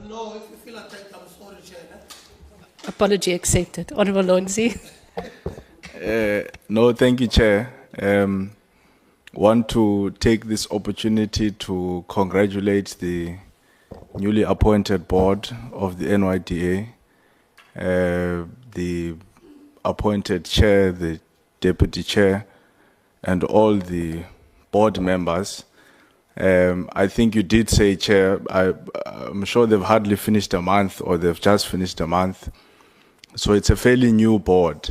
No, if you feel attacked, I'm sorry, Chair. Apology accepted. Honourable Lonzi. No, thank you, Chair. Want to take this opportunity to congratulate the newly appointed board of the NYDA, the appointed chair, the deputy chair, and all the board members. I think you did say, Chair, I'm sure they've hardly finished a month or they've just finished a month. So it's a fairly new board.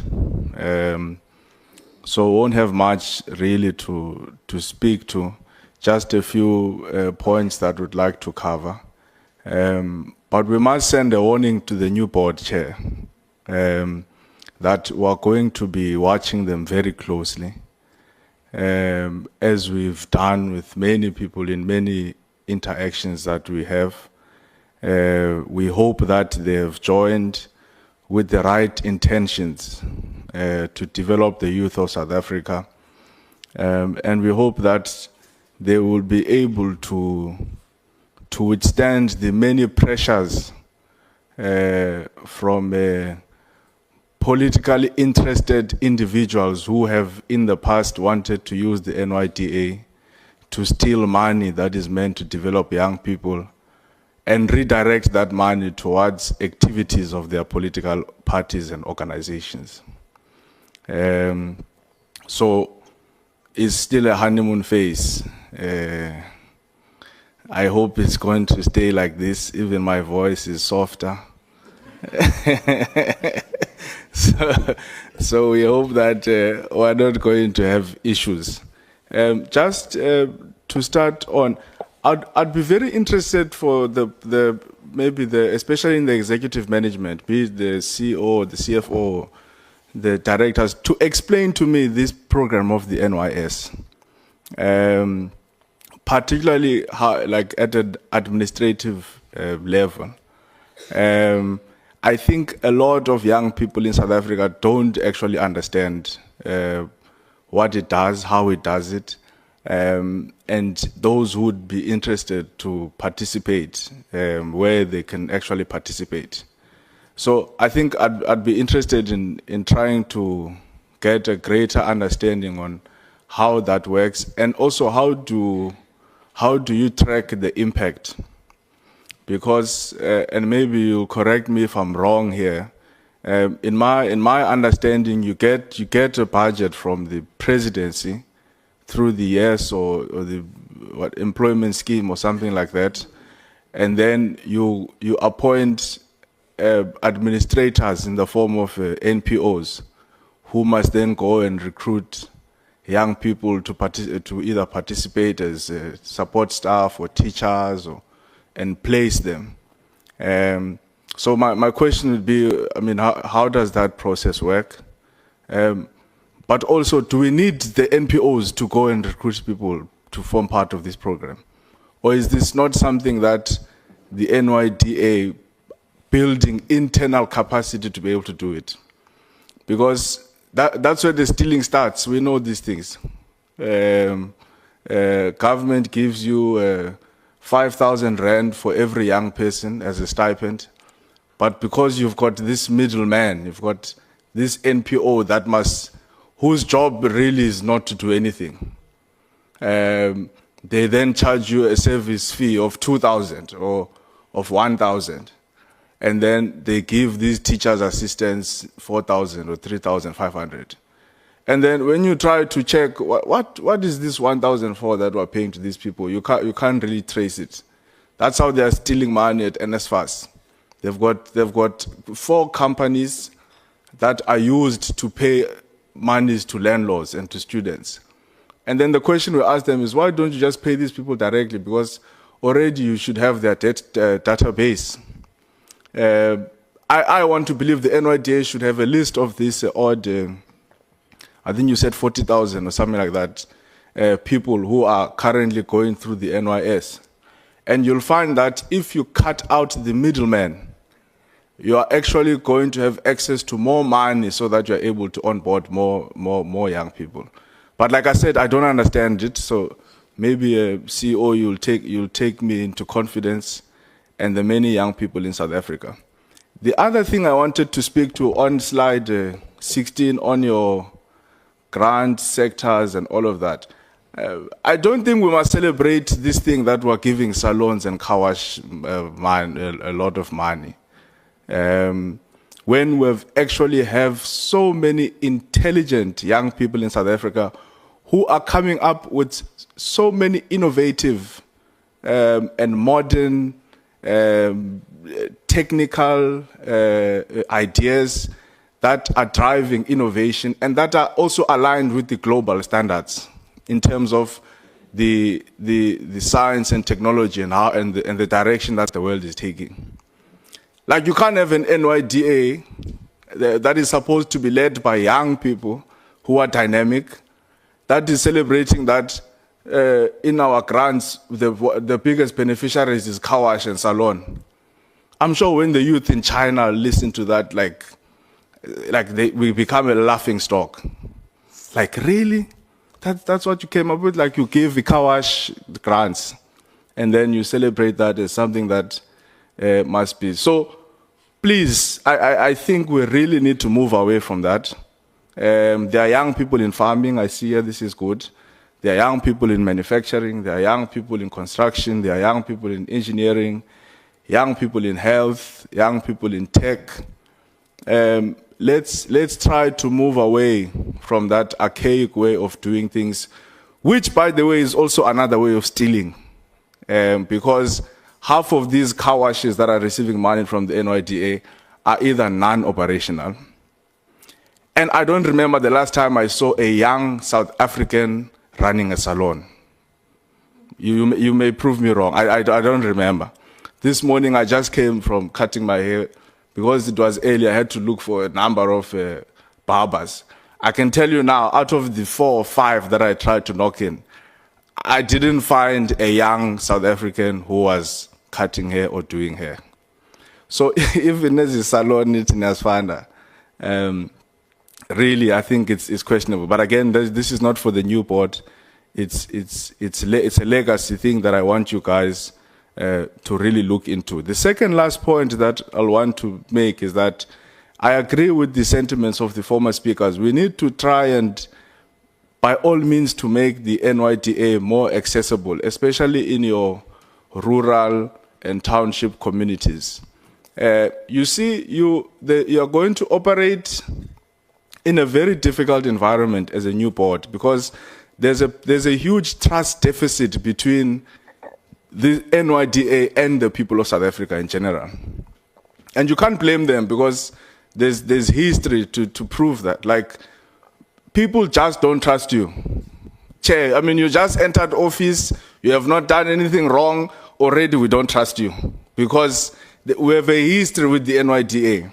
So we won't have much really to speak to, just a few points that we'd like to cover. But we must send a warning to the new board chair that we're going to be watching them very closely, as we've done with many people in many interactions that we have. We hope that they have joined with the right intentions to develop the youth of South Africa. And we hope that they will be able to withstand the many pressures from politically interested individuals who have in the past wanted to use the NYDA to steal money that is meant to develop young people and redirect that money towards activities of their political parties and organizations. So it's still a honeymoon phase. I hope it's going to stay like this. Even my voice is softer. So we hope that we're not going to have issues. Just to start on, I'd be very interested for especially in the executive management, be it the CEO, the CFO, the directors, to explain to me this program of the NYS, particularly how, like at an administrative level. I think a lot of young people in South Africa don't actually understand what it does, how it does it, and those who would be interested to participate, where they can actually participate. So I think I'd be interested in trying to get a greater understanding on how that works, and also how do you track the impact? Because and maybe you'll correct me if I'm wrong here. In my understanding, you get a budget from the presidency through the YES or the employment scheme or something like that, and then you appoint administrators in the form of NPOs, who must then go and recruit young people to either participate as support staff or teachers, and place them. So my question would be, I mean, how does that process work? But also, do we need the NPOs to go and recruit people to form part of this program? Or is this not something that the NYDA building internal capacity to be able to do it? Because that's where the stealing starts. We know these things. Government gives you 5,000 rand for every young person as a stipend, but because you've got this middleman, you've got this NPO whose job really is not to do anything. They then charge you a service fee of 2,000 or of 1,000. And then they give these teachers' assistants 4,000 or 3,500. And then when you try to check what is this 1,000 for that we're paying to these people, you can't really trace it. That's how they are stealing money at NSFAS. They've got 4 companies that are used to pay monies to landlords and to students. And then the question we ask them is, why don't you just pay these people directly? Because already you should have their database. I want to believe the NYDA should have a list of these odd, I think you said 40,000 or something like that, people who are currently going through the NYS. And you'll find that if you cut out the middleman, you are actually going to have access to more money so that you're able to onboard more young people. But like I said, I don't understand it, so maybe CEO, you'll take me into confidence and the many young people in South Africa. The other thing I wanted to speak to on slide 16 on your grant sectors and all of that, I don't think we must celebrate this thing that we're giving salons and car wash a lot of money. When we've actually have so many intelligent young people in South Africa who are coming up with so many innovative and modern technical ideas that are driving innovation and that are also aligned with the global standards in terms of the science and technology and how and the direction that the world is taking. Like, you can't have an NYDA that is supposed to be led by young people who are dynamic, that is celebrating that in our grants, the biggest beneficiaries is car wash and salon. I'm sure when the youth in China listen to that, we become a laughing stock. Like, really? That's what you came up with? Like, you give the car wash grants, and then you celebrate that as something that must be. So, please, I think we really need to move away from that. There are young people in farming. I see here, this is good. There are young people in manufacturing. There are young people in construction. There are young people in engineering, young people in health, young people in tech. Let's try to move away from that archaic way of doing things, which, by the way, is also another way of stealing. Because half of these car washes that are receiving money from the NYDA are either non-operational. And I don't remember the last time I saw a young South African running a salon. You may prove me wrong. I don't remember. This morning I just came from cutting my hair. Because it was early, I had to look for a number of barbers. I can tell you now, out of the 4 or 5 that I tried to knock in, I didn't find a young South African who was cutting hair or doing hair. So even as a salon in Asfanda, really, I think it's questionable. But again, this is not for the new board. It's a legacy thing that I want you guys to really look into. The second last point that I'll want to make is that I agree with the sentiments of the former speakers. We need to try and, by all means, to make the NYDA more accessible, especially in your rural and township communities. You see, you're going to operate in a very difficult environment as a new board because there's a huge trust deficit between the NYDA and the people of South Africa in general. And you can't blame them because there's history to prove that. Like, people just don't trust you. Chair, I mean, you just entered office, you have not done anything wrong, already we don't trust you. Because we have a history with the NYDA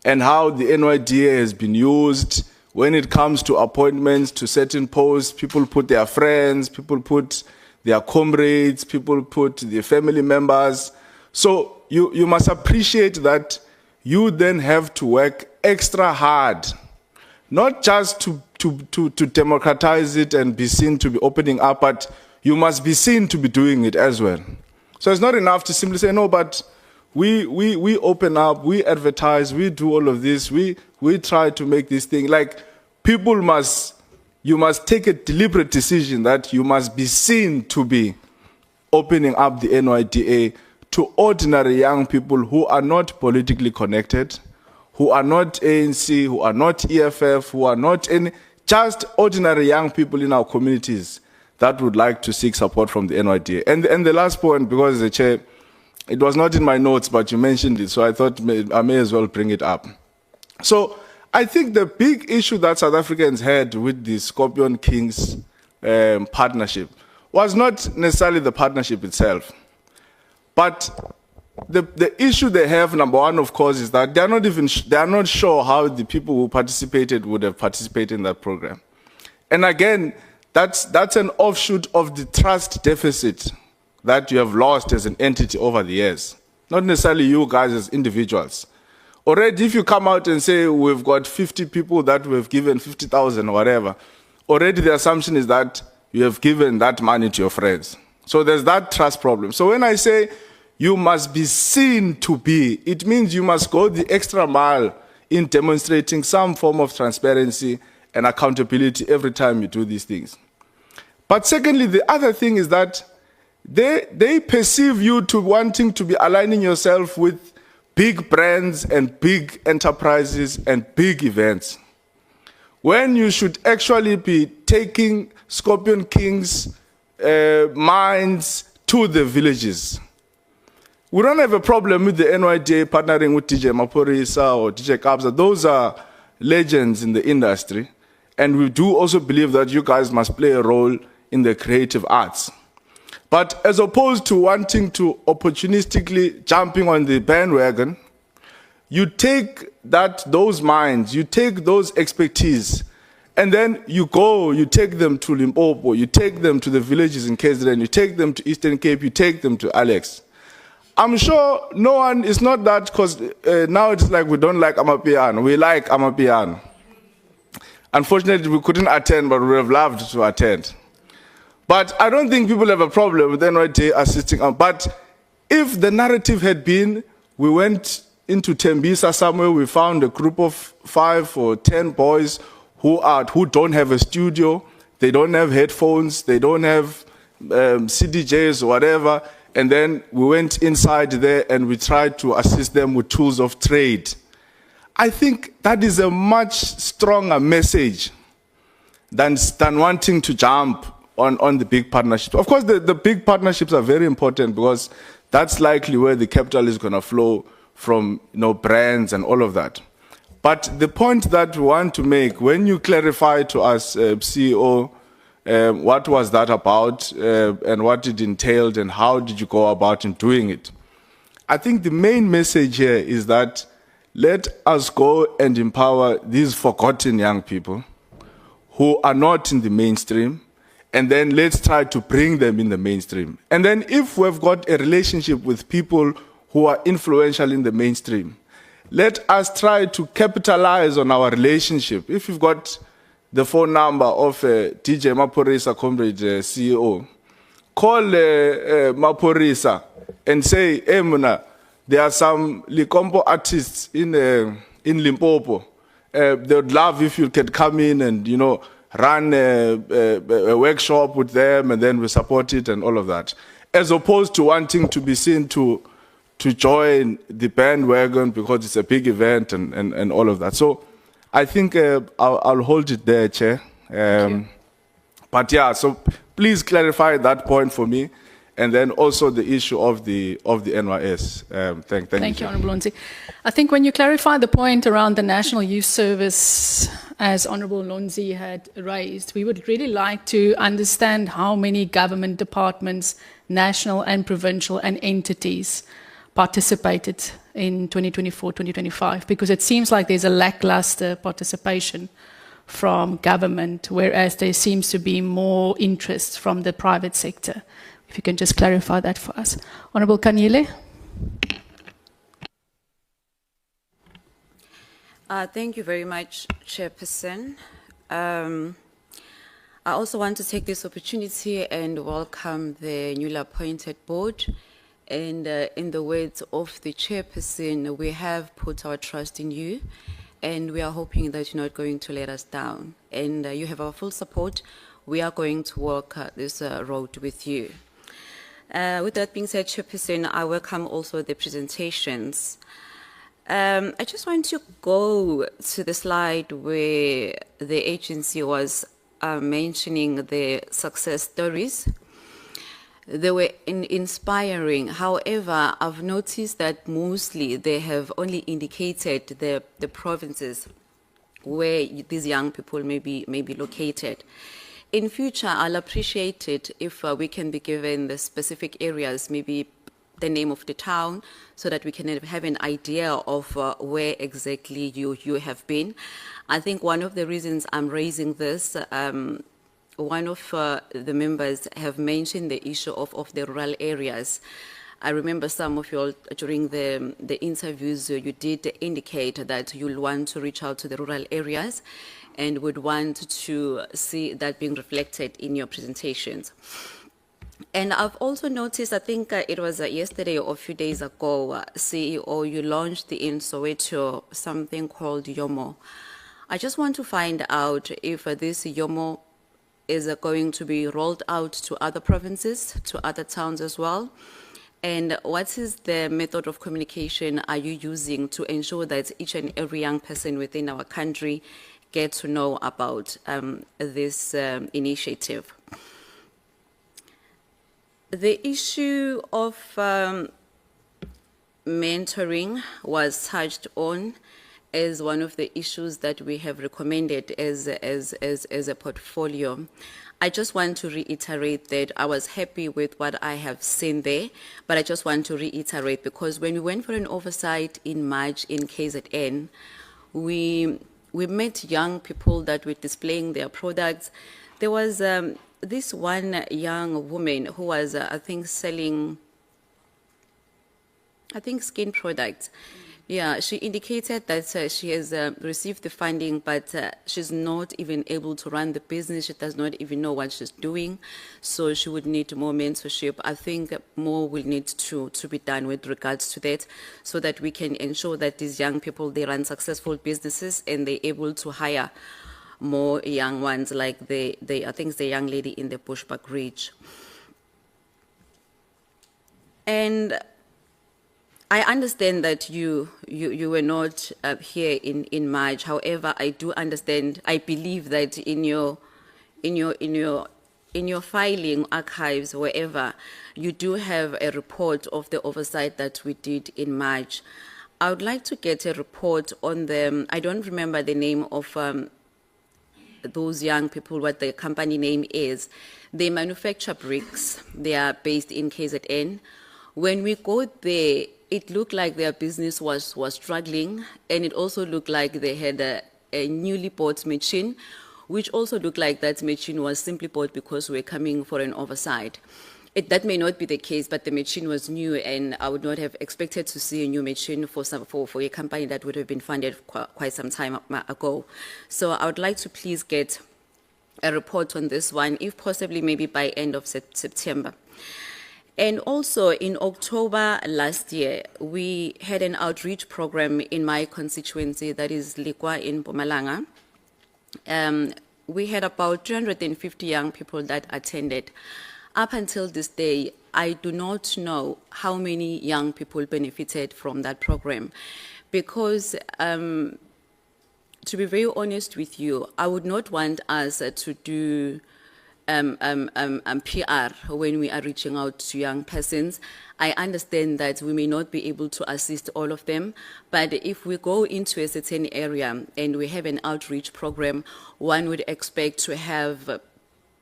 and how the NYDA has been used when it comes to appointments to certain posts. People put their friends, people put their comrades, people put their family members. So you must appreciate that you then have to work extra hard, not just to democratize it and be seen to be opening up, but you must be seen to be doing it as well. So it's not enough to simply say, no, but we open up, we advertise, we do all of this, we try to make this thing. Like, you must take a deliberate decision that you must be seen to be opening up the NYDA to ordinary young people who are not politically connected, who are not ANC, who are not EFF, who are not any, just ordinary young people in our communities that would like to seek support from the NYDA. And the last point, because the chair, it was not in my notes, but you mentioned it, so I thought I may as well bring it up. So I think the big issue that South Africans had with the Scorpion Kings partnership was not necessarily the partnership itself, but the issue they have, number one, of course, is that they are not sure how the people who participated would have participated in that program. And again, that's an offshoot of the trust deficit that you have lost as an entity over the years, not necessarily you guys as individuals. Already, if you come out and say, we've got 50 people that we've given 50,000 or whatever, already the assumption is that you have given that money to your friends. So there's that trust problem. So when I say You must be seen to be. It means you must go the extra mile in demonstrating some form of transparency and accountability every time you do these things. But secondly, the other thing is that they perceive you to wanting to be aligning yourself with big brands and big enterprises and big events, when you should actually be taking Scorpion King's minds to the villages. We don't have a problem with the NYDA partnering with DJ Maporisa or DJ Kabza. Those are legends in the industry. And we do also believe that you guys must play a role in the creative arts. But as opposed to wanting to opportunistically jumping on the bandwagon, you take those minds, you take those expertise, and then you take them to Limpopo, you take them to the villages in KZN, you take them to Eastern Cape, you take them to Alex. I'm sure no one, it's not that, because now it's like we don't like Amapiano. We like Amapiano. Unfortunately, we couldn't attend, but we would have loved to attend. But I don't think people have a problem with NYT assisting. But if the narrative had been, we went into Tembisa somewhere, we found a group of 5 or 10 boys who don't have a studio, they don't have headphones, they don't have CDJs or whatever, and then we went inside there and we tried to assist them with tools of trade. I think that is a much stronger message than wanting to jump on the big partnerships. Of course, the big partnerships are very important because that's likely where the capital is going to flow from, brands and all of that. But the point that we want to make, when you clarify to us, CEO, what was that about and what it entailed and how did you go about in doing it? I think the main message here is that let us go and empower these forgotten young people who are not in the mainstream, and then let's try to bring them in the mainstream. And then if we've got a relationship with people who are influential in the mainstream, let us try to capitalize on our relationship. If you've got the phone number of DJ Maporisa, comrade CEO, call Maporisa and say, hey, Muna, there are some Likompo artists in Limpopo. They would love if you could come in and, run a workshop with them, and then we support it and all of that. As opposed to wanting to be seen to join the bandwagon because it's a big event and all of that. So I think I'll hold it there, Chair. But yeah, so please clarify that point for me. And then also the issue of the NYS. Thank you, Honourable Lonzi. I think when you clarify the point around the National Youth Service, as Honourable Lonzi had raised, we would really like to understand how many government departments, national and provincial, and entities participated in 2024-2025, because it seems like there's a lackluster participation from government, whereas there seems to be more interest from the private sector. If you can just clarify that for us. Honourable Kanyile. Thank you very much, Chairperson. I also want to take this opportunity and welcome the newly appointed board. And in the words of the Chairperson, we have put our trust in you, and we are hoping that you're not going to let us down. And you have our full support. We are going to walk this road with you. With that being said, Chairperson, I welcome also the presentations. I just want to go to the slide where the agency was mentioning the success stories. They were inspiring. However, I've noticed that mostly they have only indicated the provinces where these young people may be located. In future, I'll appreciate it if we can be given the specific areas, maybe the name of the town, so that we can have an idea of where exactly you have been. I think one of the reasons I'm raising this, one of the members have mentioned the issue of the rural areas. I remember some of you all, during the interviews, you did indicate that you'll want to reach out to the rural areas and would want to see that being reflected in your presentations. And I've also noticed, I think it was yesterday or a few days ago, CEO, you launched in Soweto something called Yomo. I just want to find out if this Yomo is going to be rolled out to other provinces, to other towns as well. And what is the method of communication are you using to ensure that each and every young person within our country get to know about this initiative? The issue of mentoring was touched on as one of the issues that we have recommended as a portfolio. I just want to reiterate that I was happy with what I have seen there, but I just want to reiterate because when we went for an oversight in March in KZN, we met young people that were displaying their products. There was this one young woman who was, I think, selling, skin products. Yeah, she indicated that she has received the funding, but she's not even able to run the business. She does not even know what she's doing. So she would need more mentorship. I think more will need to be done with regards to that so that we can ensure that these young people, they run successful businesses and they're able to hire more young ones like I think it's the young lady in the Bushbuck Ridge. And I understand that you were not here in March. However, I do understand. I believe that in your filing archives, wherever, you do have a report of the oversight that we did in March. I would like to get a report on them. I don't remember the name of those young people, what the company name is. They manufacture bricks. They are based in KZN. When we go there, it looked like their business was struggling, and it also looked like they had a newly bought machine, which also looked like that machine was simply bought because we're coming for an oversight. That may not be the case, but the machine was new, and I would not have expected to see a new machine for a company that would have been funded quite some time ago. So I would like to please get a report on this one, if possibly maybe by end of September. And also in October last year, we had an outreach program in my constituency, that is Likwa in Mpumalanga. We had about 250 young people that attended. Up until this day, I do not know how many young people benefited from that program, because to be very honest with you, I would not want us to do PR when we are reaching out to young persons. I understand that we may not be able to assist all of them, but if we go into a certain area and we have an outreach program, one would expect to have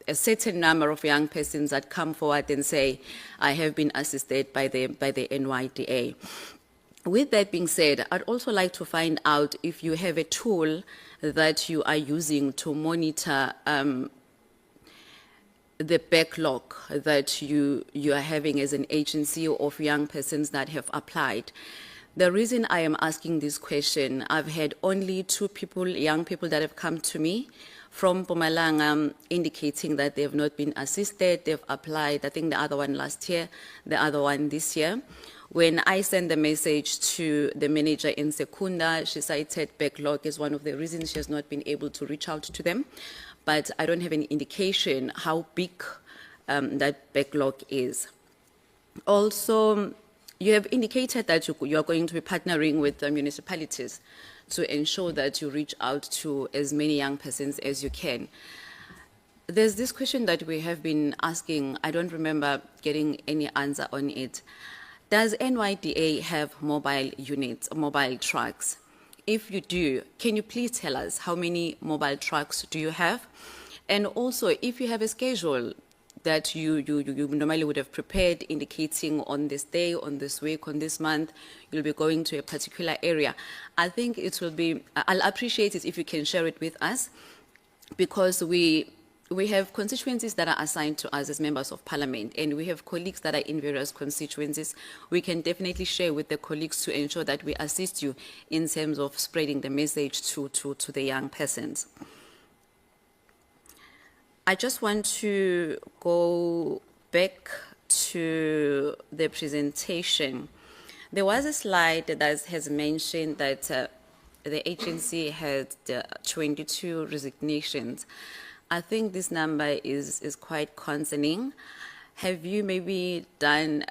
a certain number of young persons that come forward and say, I have been assisted by the NYDA. With that being said, I'd also like to find out if you have a tool that you are using to monitor the backlog that you are having as an agency of young persons that have applied. The reason I am asking this question, I've had only 2 people, young people, that have come to me from Mpumalanga indicating that they have not been assisted. They've applied, I think the other one last year, the other one this year. When I sent the message to the manager in Secunda, she cited backlog as one of the reasons she has not been able to reach out to them. But I don't have any indication how big that backlog is. Also, you have indicated that you are going to be partnering with the municipalities to ensure that you reach out to as many young persons as you can. There's this question that we have been asking. I don't remember getting any answer on it. Does NYDA have mobile units, mobile trucks? If you do, can you please tell us how many mobile trucks do you have? And also, if you have a schedule that you normally would have prepared, indicating on this day, on this week, on this month, you'll be going to a particular area, I think it will be, I'll appreciate it if you can share it with us, because we have constituencies that are assigned to us as members of parliament, and we have colleagues that are in various constituencies. We can definitely share with the colleagues to ensure that we assist you in terms of spreading the message to the young persons. I just want to go back to the presentation, there was a slide that has mentioned that the agency had 22 resignations. I think this number is quite concerning. Have you maybe done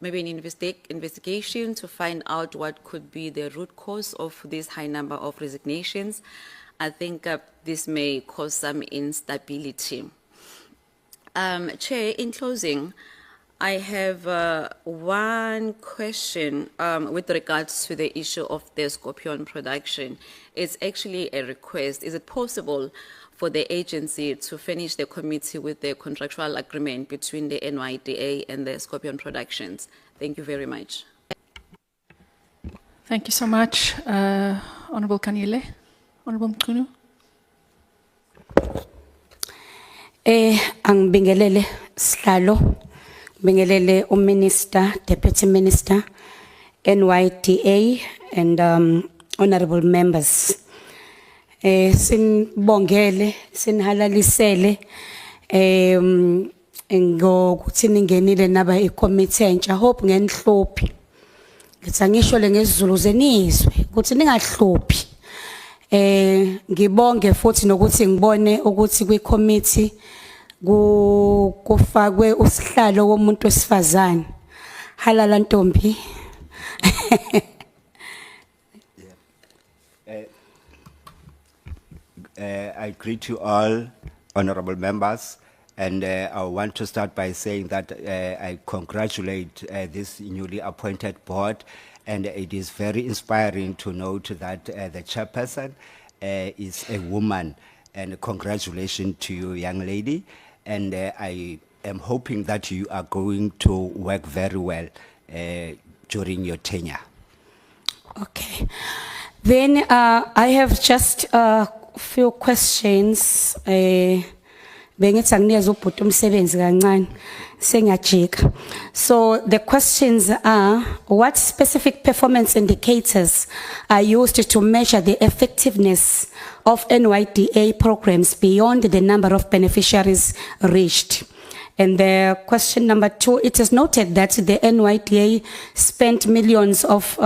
maybe an investigation to find out what could be the root cause of this high number of resignations? I think this may cause some instability. Chair, in closing, I have one question with regards to the issue of the scorpion production. It's actually a request. Is it possible for the agency to finish the committee with the contractual agreement between the NYDA and the scorpion productions? Thank you very much. Thank you so much, Honourable Kanyile. Honourable Mkunu. Angibingelele sihlalo, bingelele Minister, Deputy Minister, NYDA, and honourable members. Sinbongele, sinhalalisele, ngokuthi ningenile naba ikomiti entsha. Hope ngenihluphi. Ngithi angisho le ngesizulu zenizwe ukuthi ningahluphi. Ngibonge futhi nokuthi ngibone ukuthi kwi-committee kufakwe usihlalo womuntu wesifazane. Halala ntombi. I greet you all, honorable members, and I want to start by saying that I congratulate this newly appointed board, and it is very inspiring to note that the chairperson is a woman, and congratulations to you, young lady, and I am hoping that you are going to work very well during your tenure. Okay. Then I have just a few questions. Bengithi anginikezwe ubhuti umsebenzi kancane sengiyajika. So the questions are, what specific performance indicators are used to measure the effectiveness of NYDA programs beyond the number of beneficiaries reached? And the question number 2, it is noted that the NYDA spent millions of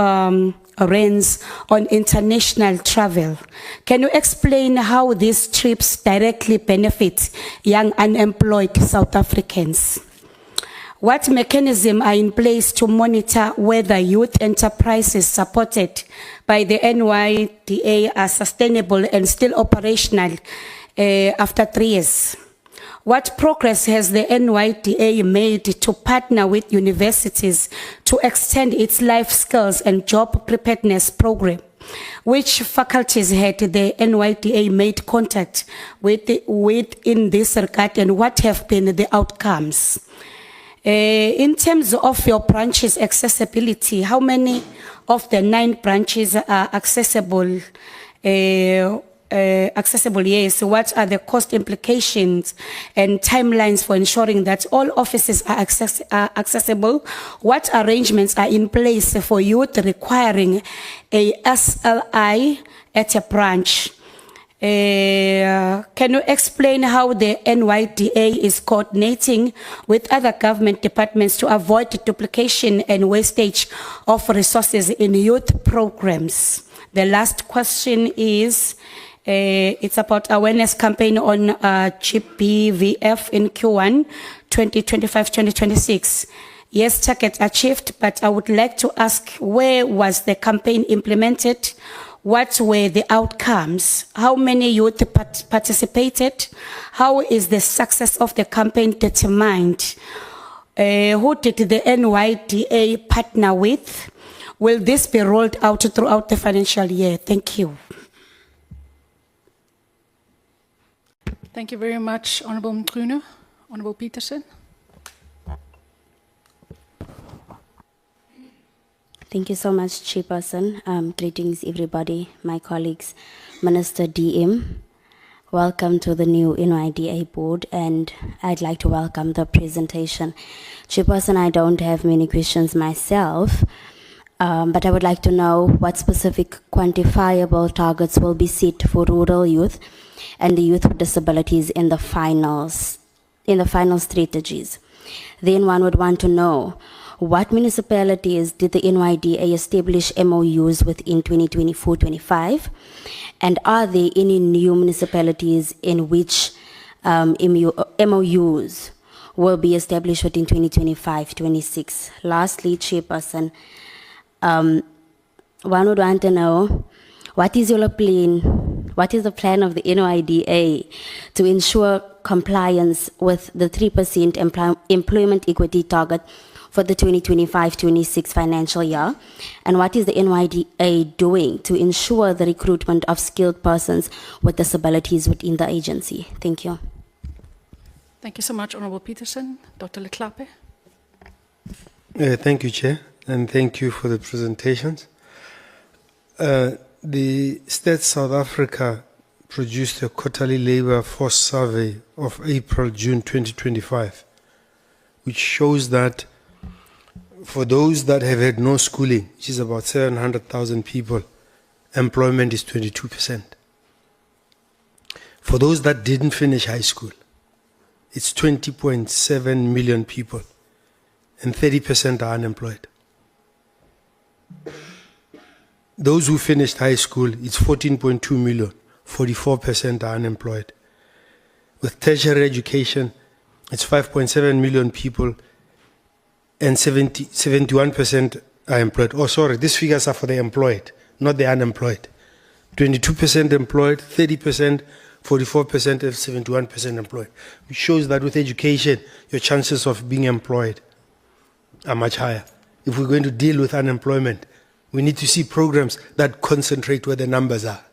rands on international travel. Can you explain how these trips directly benefit young unemployed South Africans? What mechanisms are in place to monitor whether youth enterprises supported by the NYDA are sustainable and still operational after 3 years? What progress has the NYDA made to partner with universities to extend its life skills and job preparedness program? Which faculties had the NYDA made contact with in this regard, and what have been the outcomes? In terms of your branches accessibility, how many of the 9 branches are accessible? Accessible, yes. What are the cost implications and timelines for ensuring that all offices are accessible? What arrangements are in place for youth requiring a SLI at a branch? Can you explain how the NYDA is coordinating with other government departments to avoid duplication and wastage of resources in youth programs? The last question is, it's about awareness campaign on GBVF in Q1 2025-2026. Yes, target achieved, but I would like to ask, where was the campaign implemented? What were the outcomes? How many youth participated? How is the success of the campaign determined? Who did the NYDA partner with? Will this be rolled out throughout the financial year? Thank you. Thank you very much, Honourable Mkunu. Honourable Peterson. Thank you so much, Chairperson. Greetings, everybody, my colleagues. Minister DM, welcome to the new NYDA board, and I'd like to welcome the presentation. Chairperson, I don't have many questions myself, but I would like to know what specific quantifiable targets will be set for rural youth and the youth with disabilities in the finals in the final strategies. Then one would want to know, what municipalities did the NYDA establish MOUs with in 2024-25? And are there any new municipalities in which MOUs will be established within 2025-26? Lastly, Chairperson, one would want to know, what is your plan? What is the plan of the NYDA to ensure compliance with the 3% employment equity target for the 2025-26 financial year? And what is the NYDA doing to ensure the recruitment of skilled persons with disabilities within the agency? Thank you. Thank you so much, Honourable Peterson. Dr. Leklape. Thank you, Chair, and thank you for the presentations. The Stats South Africa produced a quarterly labour force survey of April-June 2025, which shows that for those that have had no schooling, which is about 700,000 people, employment is 22%. For those that didn't finish high school, it's 20.7 million people, and 30% are unemployed. Those who finished high school, it's 14.2 million, 44% are unemployed. With tertiary education, it's 5.7 million people, and 71% are employed. Oh, sorry, these figures are for the employed, not the unemployed. 22% employed, 30%, 44%, and 71% employed, which shows that with education, your chances of being employed are much higher. If we're going to deal with unemployment, we need to see programs that concentrate where the numbers are.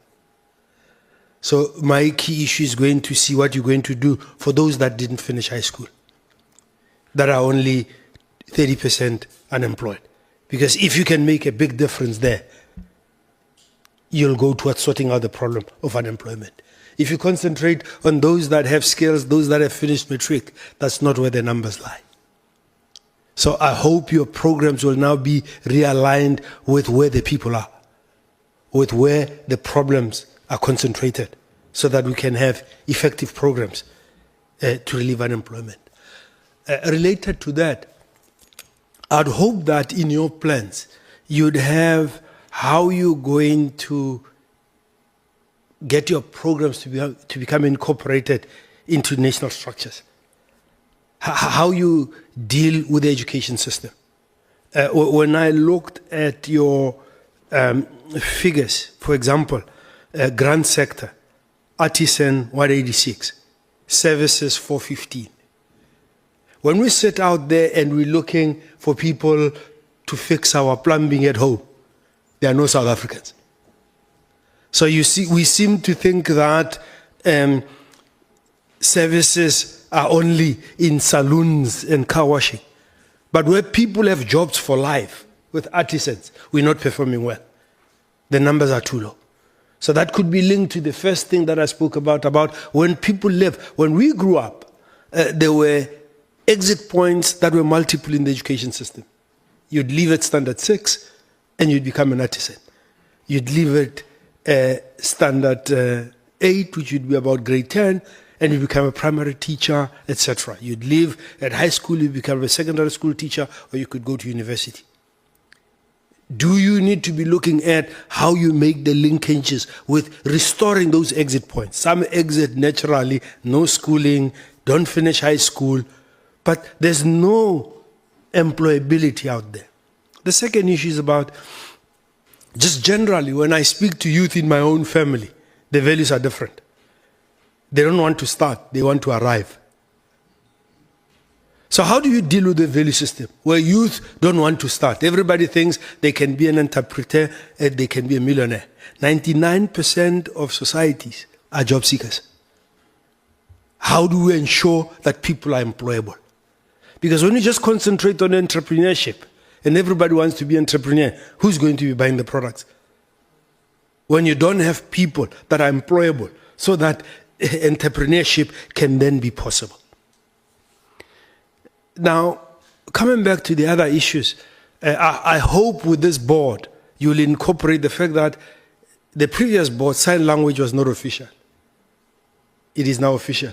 So my key issue is going to see what you're going to do for those that didn't finish high school, that are only 30% unemployed. Because if you can make a big difference there, you'll go towards sorting out the problem of unemployment. If you concentrate on those that have skills, those that have finished matric, that's not where the numbers lie. So I hope your programs will now be realigned with where the people are, with where the problems are concentrated, so that we can have effective programs to relieve unemployment. Related to that, I'd hope that in your plans, you'd have how you're going to get your programs to become incorporated into national structures. How you deal with the education system. When I looked at your figures, for example, grant sector, artisan 186, services 415. When we sit out there and we're looking for people to fix our plumbing at home, there are no South Africans. So you see, we seem to think that services are only in salons and car washing. But where people have jobs for life with artisans, we're not performing well. The numbers are too low. So that could be linked to the first thing that I spoke about when people live. When we grew up, there were exit points that were multiple in the education system. You'd leave at standard 6 and you'd become an artisan. You'd leave at standard 8, which would be about grade 10, and you become a primary teacher, etc. You'd leave at high school, you become a secondary school teacher, or you could go to university. Do you need to be looking at how you make the linkages with restoring those exit points? Some exit naturally, no schooling, don't finish high school, but there's no employability out there. The second issue is about, just generally, when I speak to youth in my own family, the values are different. They don't want to start, they want to arrive. So how do you deal with the value system where youth don't want to start? Everybody thinks they can be an entrepreneur and they can be a millionaire. 99% of societies are job seekers. How do we ensure that people are employable? Because when you just concentrate on entrepreneurship and everybody wants to be an entrepreneur, who's going to be buying the products? When you don't have people that are employable so that entrepreneurship can then be possible. Now, coming back to the other issues, I hope with this board you will incorporate the fact that the previous board, sign language was not official. It is now official.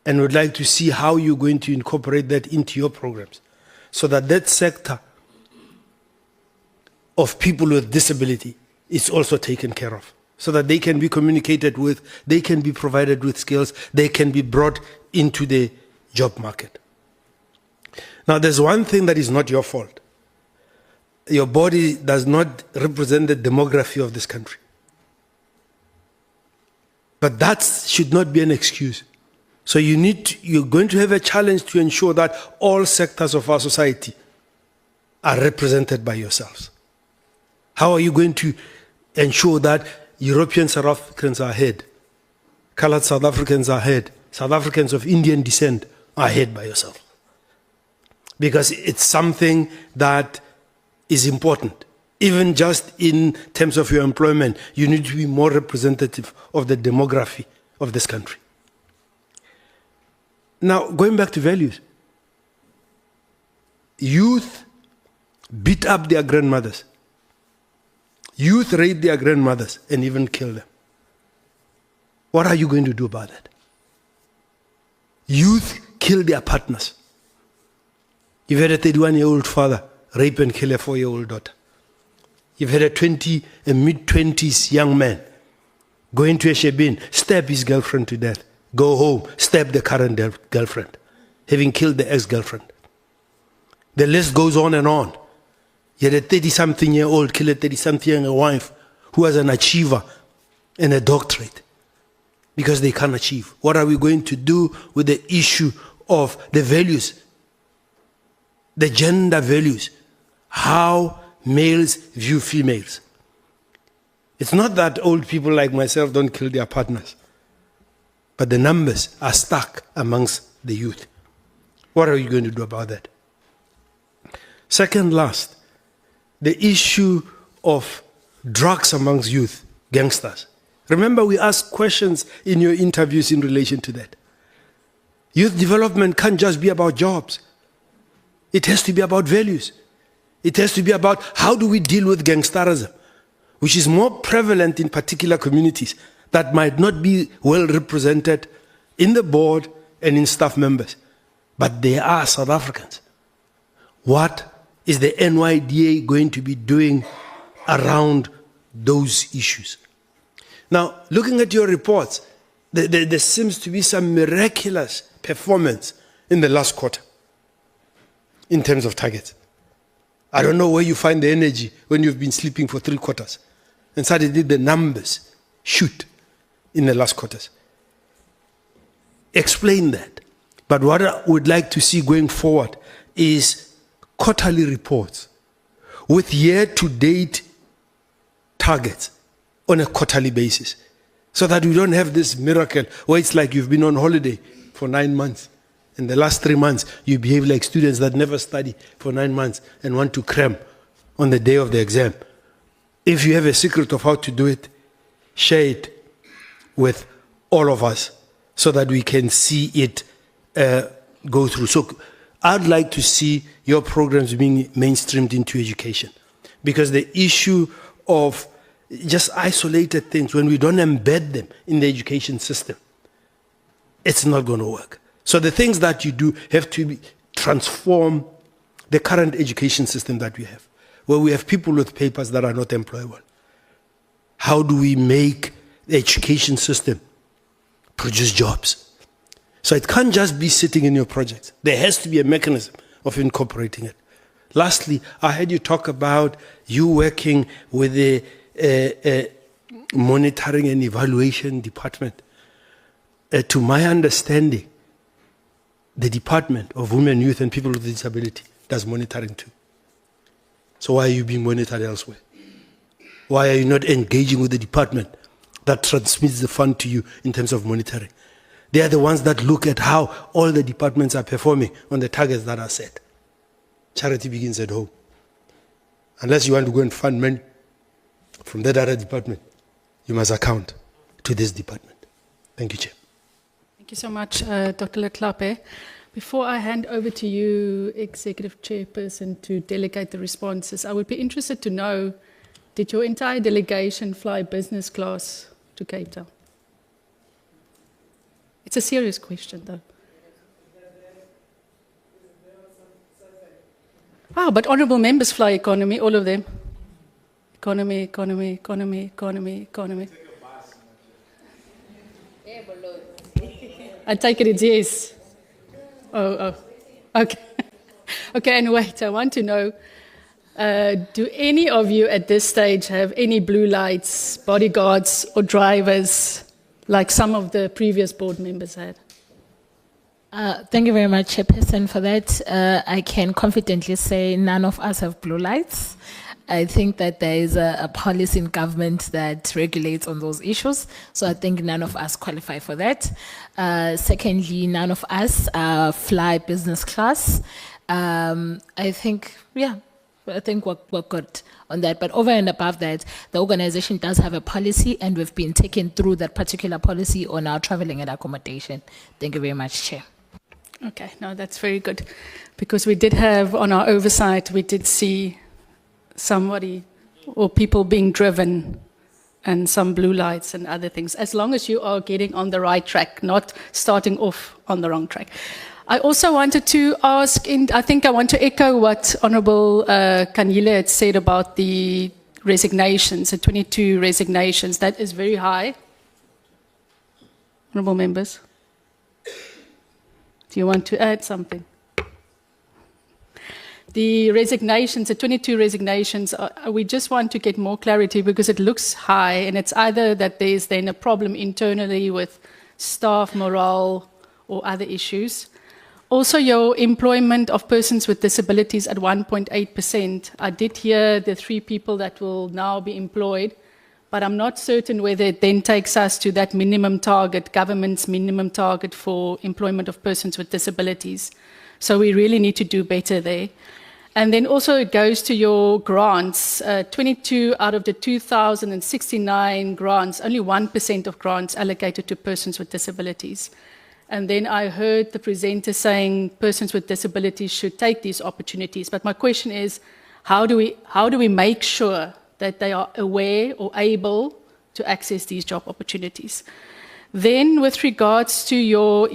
and would like to see how you're going to incorporate that into your programs so that that sector of people with disability is also taken care of, so that they can be communicated with, they can be provided with skills, they can be brought into the job market. Now, there's one thing that is not your fault. Your body does not represent the demography of this country. But that should not be an excuse. So you're going to have a challenge to ensure that all sectors of our society are represented by yourselves. How are you going to ensure that European South Africans are ahead, colored South Africans are ahead, South Africans of Indian descent are ahead by yourself? Because it's something that is important. Even just in terms of your employment, you need to be more representative of the demography of this country. Now, going back to values, youth beat up their grandmothers. Youth rape their grandmothers and even kill them. What are you going to do about that? Youth kill their partners. You've had a 31-year-old father rape and kill a 4-year-old daughter. You've had a mid-20s young man go into a shebeen, stab his girlfriend to death, go home, stab the current girlfriend, having killed the ex-girlfriend. The list goes on and on. You had a 30-something-year-old kill a 30-something-year-old wife who was an achiever and a doctorate because they can't achieve. What are we going to do with the issue of the values, the gender values, how males view females? It's not that old people like myself don't kill their partners, but the numbers are stuck amongst the youth. What are you going to do about that? Second last, the issue of drugs amongst youth, gangsters. Remember, we asked questions in your interviews in relation to that. Youth development can't just be about jobs. It has to be about values. It has to be about how do we deal with gangsterism, which is more prevalent in particular communities that might not be well represented in the board and in staff members. But they are South Africans. What is the NYDA going to be doing around those issues? Now, looking at your reports, there seems to be some miraculous performance in the last quarter in terms of targets. I don't know where you find the energy when you've been sleeping for 3 quarters. And suddenly the numbers shoot in the last quarters. Explain that. But what I would like to see going forward is quarterly reports with year-to-date targets on a quarterly basis, so that we don't have this miracle where it's like you've been on holiday for 9 months. In the last 3 months, you behave like students that never study for 9 months and want to cram on the day of the exam. If you have a secret of how to do it, share it with all of us so that we can see it go through. So I'd like to see your programs being mainstreamed into education, because the issue of just isolated things, when we don't embed them in the education system, it's not going to work. So the things that you do have to transform the current education system that we have, where we have people with papers that are not employable. How do we make the education system produce jobs? So it can't just be sitting in your projects. There has to be a mechanism of incorporating it. Lastly, I heard you talk about you working with the monitoring and evaluation department. To my understanding, the Department of Women, Youth and People with Disability does monitoring too. So why are you being monitored elsewhere? Why are you not engaging with the department that transmits the fund to you in terms of monitoring? They are the ones that look at how all the departments are performing on the targets that are set. Charity begins at home. Unless you want to go and fund money from that other department, you must account to this department. Thank you, Chair. Thank you so much, Dr. Leklape. Before I hand over to you, Executive Chairperson, to delegate the responses, I would be interested to know, did your entire delegation fly business class to Cape Town? It's a serious question, though. Wow, but honourable members fly economy, all of them. Economy, economy, economy, economy, economy. I take it's yes. Oh, okay. Okay, and wait, I want to know, do any of you at this stage have any blue lights, bodyguards or drivers like some of the previous board members had? Thank you very much, Chairperson, for that. I can confidently say none of us have blue lights. I think that there is a policy in government that regulates on those issues. So I think none of us qualify for that. Secondly, none of us fly business class. I think we're good on that. But over and above that, the organization does have a policy, and we've been taken through that particular policy on our traveling and accommodation. Thank you very much, Chair. Okay, no, that's very good. Because we did have on our oversight, we did see somebody or people being driven and some blue lights and other things, as long as you are getting on the right track, not starting off on the wrong track. I also wanted to ask, I think I want to echo what Honourable Kanyile had said about the resignations, the 22 resignations. That is very high. Honourable members, do you want to add something? The resignations, the 22 resignations, we just want to get more clarity because it looks high, and it's either that there's then a problem internally with staff morale or other issues. Also, your employment of persons with disabilities at 1.8%. I did hear the 3 people that will now be employed, but I'm not certain whether it then takes us to that minimum target, government's minimum target for employment of persons with disabilities. So we really need to do better there. And then also it goes to your grants. 22 out of the 2,069 grants, only 1% of grants allocated to persons with disabilities. And then I heard the presenter saying persons with disabilities should take these opportunities. But my question is, how do we make sure that they are aware or able to access these job opportunities? Then with regards to your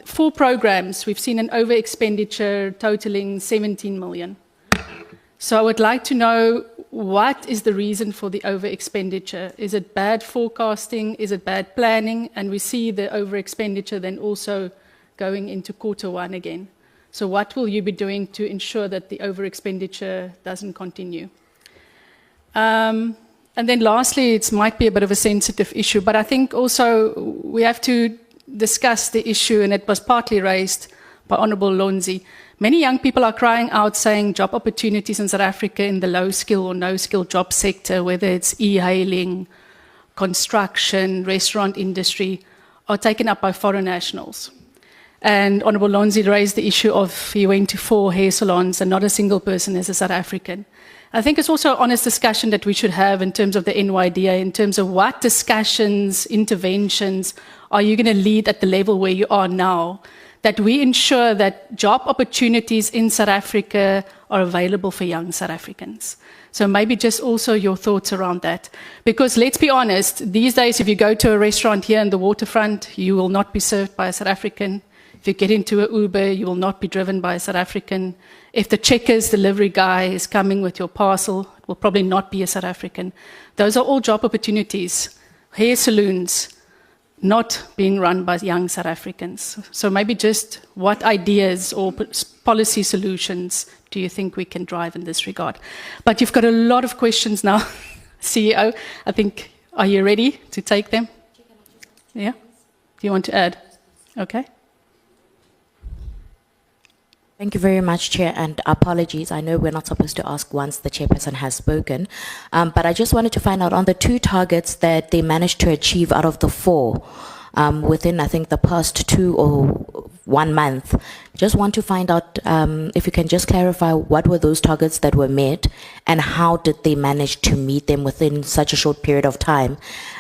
4 programs, we've seen an over expenditure totaling 17 million. So I would like to know, what is the reason for the over expenditure? Is it bad forecasting? Is it bad planning? And we see the over expenditure then also going into Q1 again. So what will you be doing to ensure that the over expenditure doesn't continue? And then lastly, it might be a bit of a sensitive issue, but I think also we have to discuss the issue, and it was partly raised by Honourable Lonzi. Many young people are crying out saying job opportunities in South Africa in the low skill or no skill job sector, whether it's e-hailing, construction, restaurant industry, are taken up by foreign nationals. And Honourable Lonzi raised the issue of he went to 4 hair salons and not a single person is a South African. I think it's also an honest discussion that we should have in terms of the NYDA, in terms of what discussions, interventions are you going to lead at the level where you are now, that we ensure that job opportunities in South Africa are available for young South Africans. So maybe just also your thoughts around that. Because let's be honest, these days if you go to a restaurant here in the waterfront, you will not be served by a South African. If you get into an Uber, you will not be driven by a South African. If the Checkers delivery guy is coming with your parcel, it will probably not be a South African. Those are all job opportunities. Hair saloons, not being run by young South Africans. So maybe just what ideas or policy solutions do you think we can drive in this regard? But you've got a lot of questions now, CEO. I think, are you ready to take them? Yeah? Do you want to add? Okay. Thank you very much, Chair, and apologies. I know we're not supposed to ask once the chairperson has spoken, but I just wanted to find out on the 2 targets that they managed to achieve out of the 4 within, I think, the past 2 or 1 month. Just want to find out if you can just clarify what were those targets that were met and how did they manage to meet them within such a short period of time,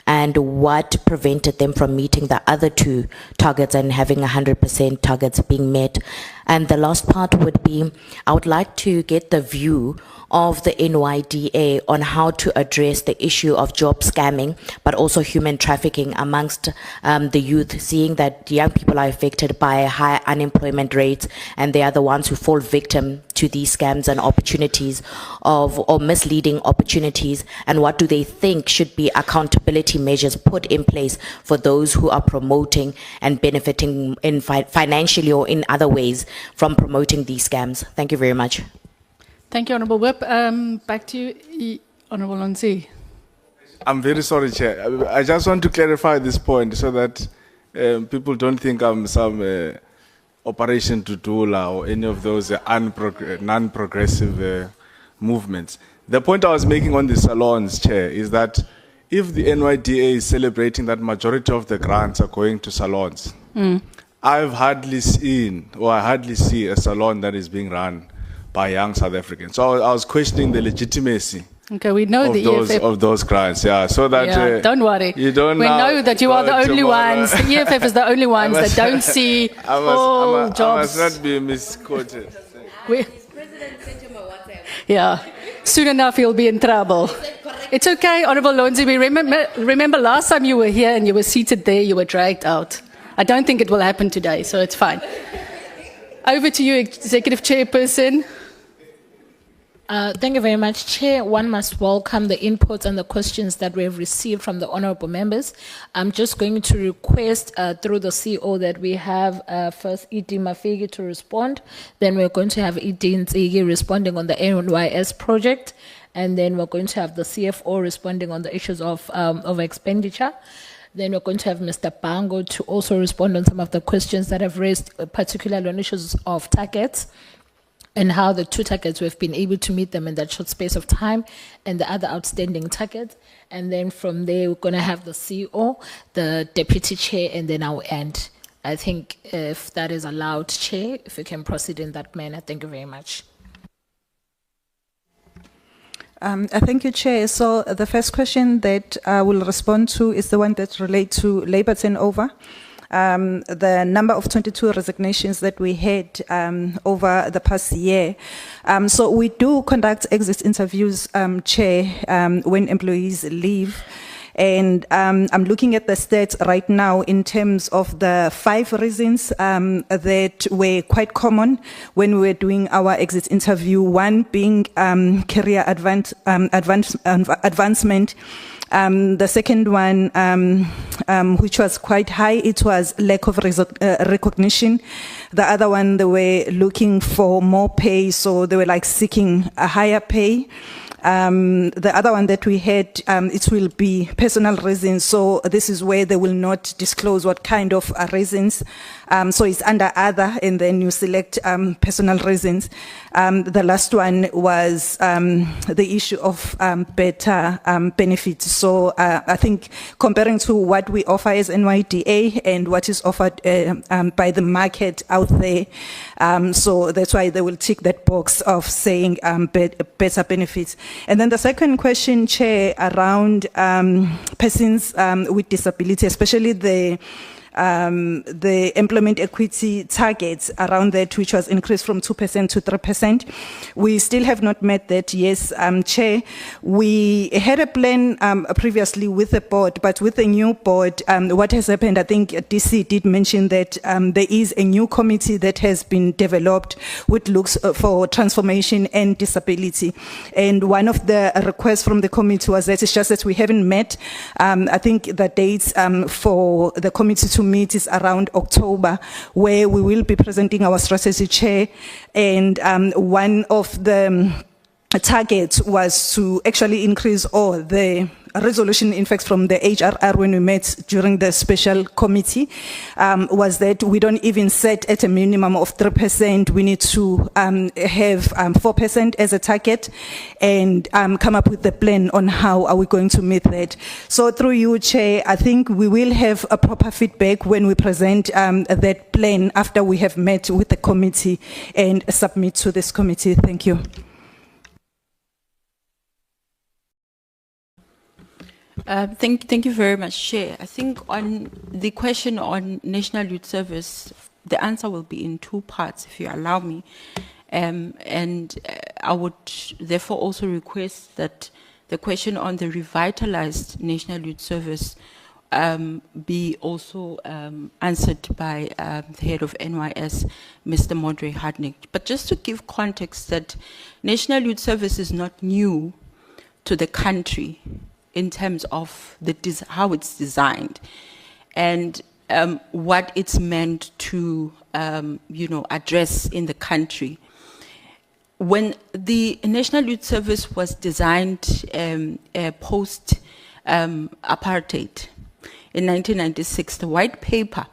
and what prevented them from meeting the other 2 targets and having 100% targets being met. And the last part would be, I would like to get the view of the NYDA on how to address the issue of job scamming, but also human trafficking amongst the youth, seeing that young people are affected by high unemployment rates and they are the ones who fall victim to these scams and opportunities or misleading opportunities, and what do they think should be accountability measures put in place for those who are promoting and benefiting in financially or in other ways from promoting these scams? Thank you very much. Thank you, Honourable Whip. Back to you, Honourable Lonzi. I'm very sorry, Chair. I just want to clarify this point so that people don't think I'm some Operation Tutula or any of those non-progressive movements. The point I was making on the salons, Chair, is that if the NYDA is celebrating that majority of the grants are going to salons, I hardly see a salon that is being run by young South Africans. So I was questioning the legitimacy Okay, we know of the those EFF. of those grants, yeah. So that Yeah, don't worry. you don't. We know that you are the only tomorrow. ones. The EFF is the only ones that don't see all I jobs. must not be misquoted. We- Yeah, soon enough you'll be in trouble. It's okay, Honourable Lonzi. We remember last time you were here and you were seated there, you were dragged out. I don't think it will happen today, so it's fine. Over to you, Executive Chairperson. Thank you very much, Chair. One must welcome the inputs and the questions that we have received from the honourable members. I'm just going to request through the CEO that we have first E.D. Mafigi to respond. Then we're going to have E.D. Nzigi responding on the NYS project. And then we're going to have the CFO responding on the issues of expenditure. Then we're going to have Mr. Bango to also respond on some of the questions that have raised, particularly on issues of targets, and how the two targets we've been able to meet them in that short space of time, and the other outstanding targets. And then from there, we're going to have the CEO, the Deputy Chair, and then our end. I think if that is allowed, Chair, if we can proceed in that manner. Thank you very much. Thank you, Chair. So the first question that I will respond to is the one that relates to labour turnover. The number of 22 resignations that we had over the past year. So we do conduct exit interviews, Chair, when employees leave. And I'm looking at the stats right now in terms of the 5 reasons that were quite common when we were doing our exit interview. One being career advancement. The second one, which was quite high, it was lack of recognition. The other one, they were looking for more pay, so they were like seeking a higher pay. The other one that we had, it will be personal reasons. So this is where they will not disclose what kind of reasons. So it's under other, and then you select personal reasons. The last one was the issue of better benefits. So I think comparing to what we offer as NYDA and what is offered by the market out there, so that's why they will tick that box of saying better benefits. And then the second question, Chair, around persons with disability, especially the employment equity targets around that, which was increased from 2% to 3%. We still have not met that, yes, Chair. We had a plan previously with the board, but with the new board, what has happened, I think DC did mention that there is a new committee that has been developed which looks for transformation and disability. And one of the requests from the committee was that it's just that we haven't met. I think the dates for the committee to meet is around October, where we will be presenting our strategy, Chair. And one of the targets was to actually increase all the resolution, in fact, from the HRR when we met during the special committee, was that we don't even set at a minimum of 3%. We need to have 4% as a target and come up with a plan on how are we going to meet that. So through you, Chair, I think we will have a proper feedback when we present that plan after we have met with the committee and submit to this committee. Thank you. Thank you very much, Chair. I think on the question on National Youth Service, the answer will be in 2 parts, if you allow me. And I would therefore also request that the question on the revitalized National Youth Service be also answered by the head of NYS, Mr. Mondre Hardnick. But just to give context that National Youth Service is not new to the country in terms of how it's designed and what it's meant to address in the country. When the National Youth Service was designed post-apartheid in 1996, the white paper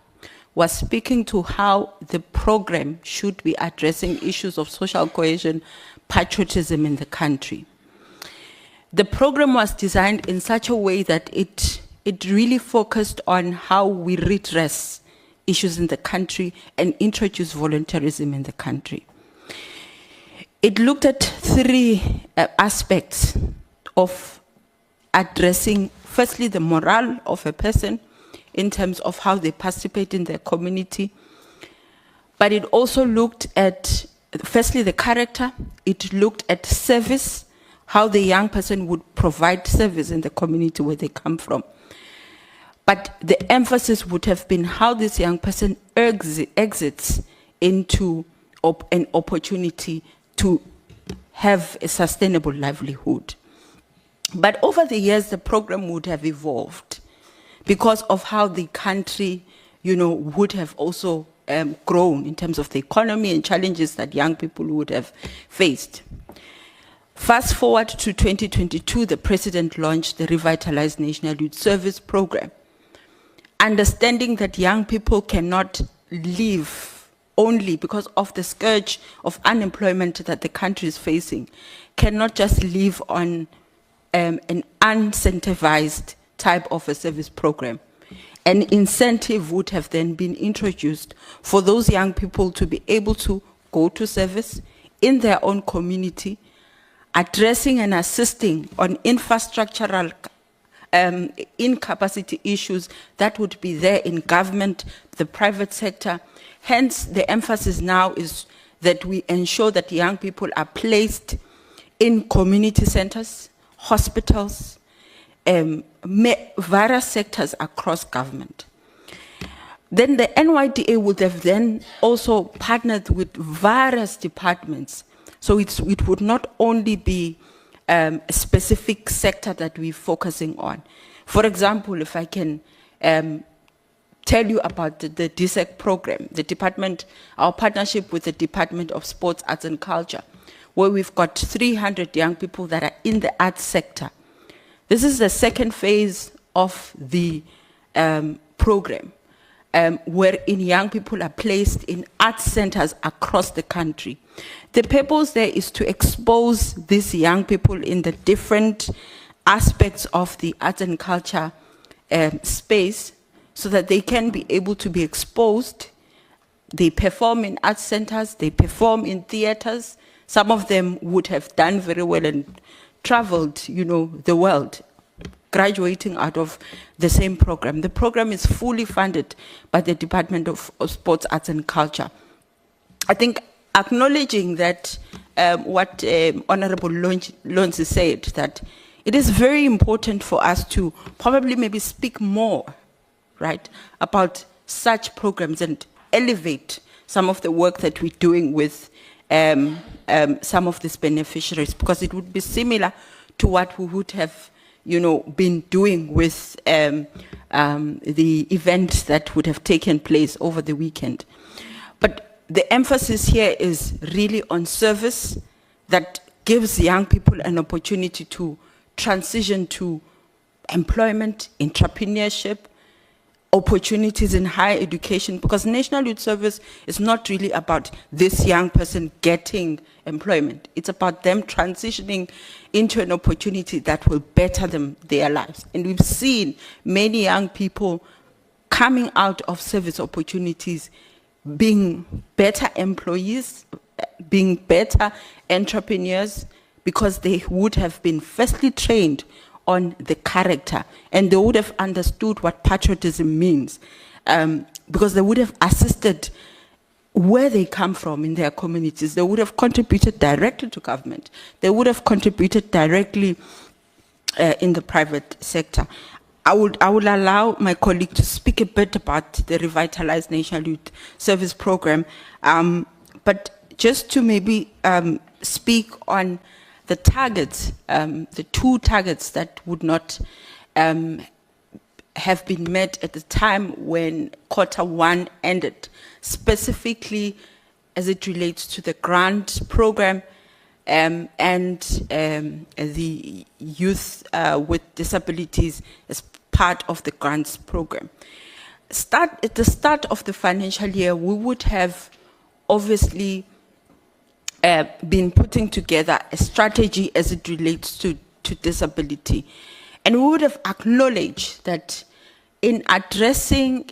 was speaking to how the program should be addressing issues of social cohesion, patriotism in the country. The program was designed in such a way that it really focused on how we redress issues in the country and introduce voluntarism in the country. It looked at three aspects of addressing, firstly, the morale of a person in terms of how they participate in their community. But it also looked at, firstly, the character. It looked at service, how the young person would provide service in the community where they come from. But the emphasis would have been how this young person exits into an opportunity to have a sustainable livelihood. But over the years, the program would have evolved because of how the country, would have also grown in terms of the economy and challenges that young people would have faced. Fast forward to 2022, the President launched the Revitalized National Youth Service Program, understanding that young people cannot live only because of the scourge of unemployment that the country is facing, cannot just live on an incentivized type of a service program. An incentive would have then been introduced for those young people to be able to go to service in their own community, addressing and assisting on infrastructural incapacity issues that would be there in government, the private sector. Hence, the emphasis now is that we ensure that young people are placed in community centers, hospitals, various sectors across government. Then the NYDA would have then also partnered with various departments. So it would not only be a specific sector that we're focusing on. For example, if I can tell you about the DSEC program, the department, our partnership with the Department of Sports, Arts and Culture, where we've got 300 young people that are in the arts sector. This is the second phase of the program, wherein young people are placed in arts centers across the country. The purpose there is to expose these young people in the different aspects of the arts and culture space so that they can be able to be exposed. They perform in arts centers, they perform in theaters. Some of them would have done very well and traveled, the world, graduating out of the same program. The program is fully funded by the Department of Sports, Arts and Culture. I think acknowledging that what Honorable Lonzi said, that it is very important for us to probably maybe speak more, right, about such programs and elevate some of the work that we're doing with some of these beneficiaries, because it would be similar to what we would have, been doing with the event that would have taken place over the weekend. But the emphasis here is really on service that gives young people an opportunity to transition to employment, entrepreneurship, opportunities in higher education, because National Youth Service is not really about this young person getting employment. It's about them transitioning into an opportunity that will better their lives. And we've seen many young people coming out of service opportunities being better employees, being better entrepreneurs, because they would have been firstly trained on the character, and they would have understood what patriotism means, because they would have assisted where they come from in their communities. They would have contributed directly to government. They would have contributed directly in the private sector. I would allow my colleague to speak a bit about the Revitalized National Youth Service Program, but just to maybe speak on the targets, the 2 targets that would not have been met at the time when Q1 ended, specifically as it relates to the grant program and the youth with disabilities as part of the grants program. At the start of the financial year, we would have obviously been putting together a strategy as it relates to disability. And we would have acknowledged that in addressing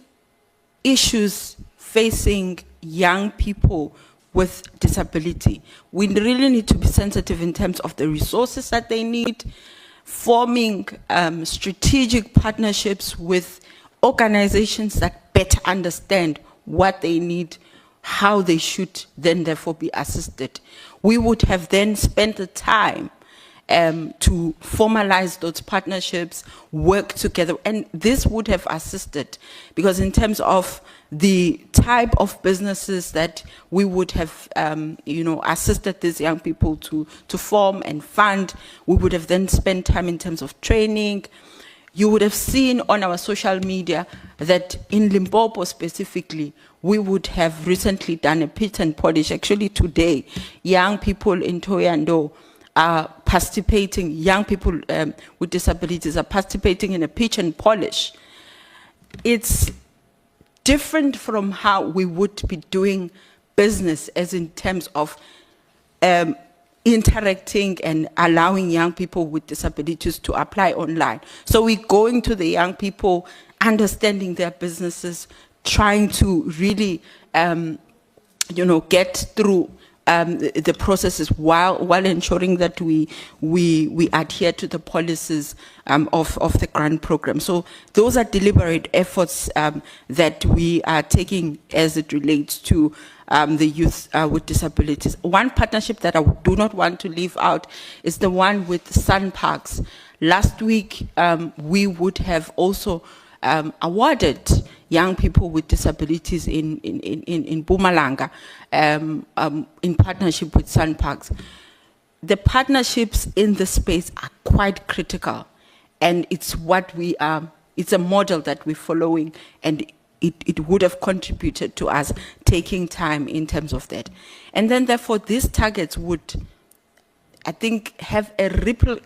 issues facing young people with disability, we really need to be sensitive in terms of the resources that they need, forming strategic partnerships with organizations that better understand what they need, how they should then therefore be assisted. We would have then spent the time to formalize those partnerships, work together, and this would have assisted, because in terms of the type of businesses that we would have, assisted these young people to form and fund, we would have then spent time in terms of training. You would have seen on our social media that in Limpopo specifically, we would have recently done a pitch and polish. Actually today, young people in Toyando are participating, young people with disabilities are participating in a pitch and polish. It's different from how we would be doing business, as in terms of interacting and allowing young people with disabilities to apply online. So we're going to the young people, understanding their businesses, trying to really, get through the processes while ensuring that we adhere to the policies of the grant program. So those are deliberate efforts that we are taking as it relates to the youth with disabilities. One partnership that I do not want to leave out is the one with Sun Parks. Last week, we would have also awarded young people with disabilities in Mpumalanga in partnership with Sun Parks. The partnerships in the space are quite critical, and it's what we are. It's a model that we're following, and it would have contributed to us taking time in terms of that. And then therefore these targets would, I think, have a ripple.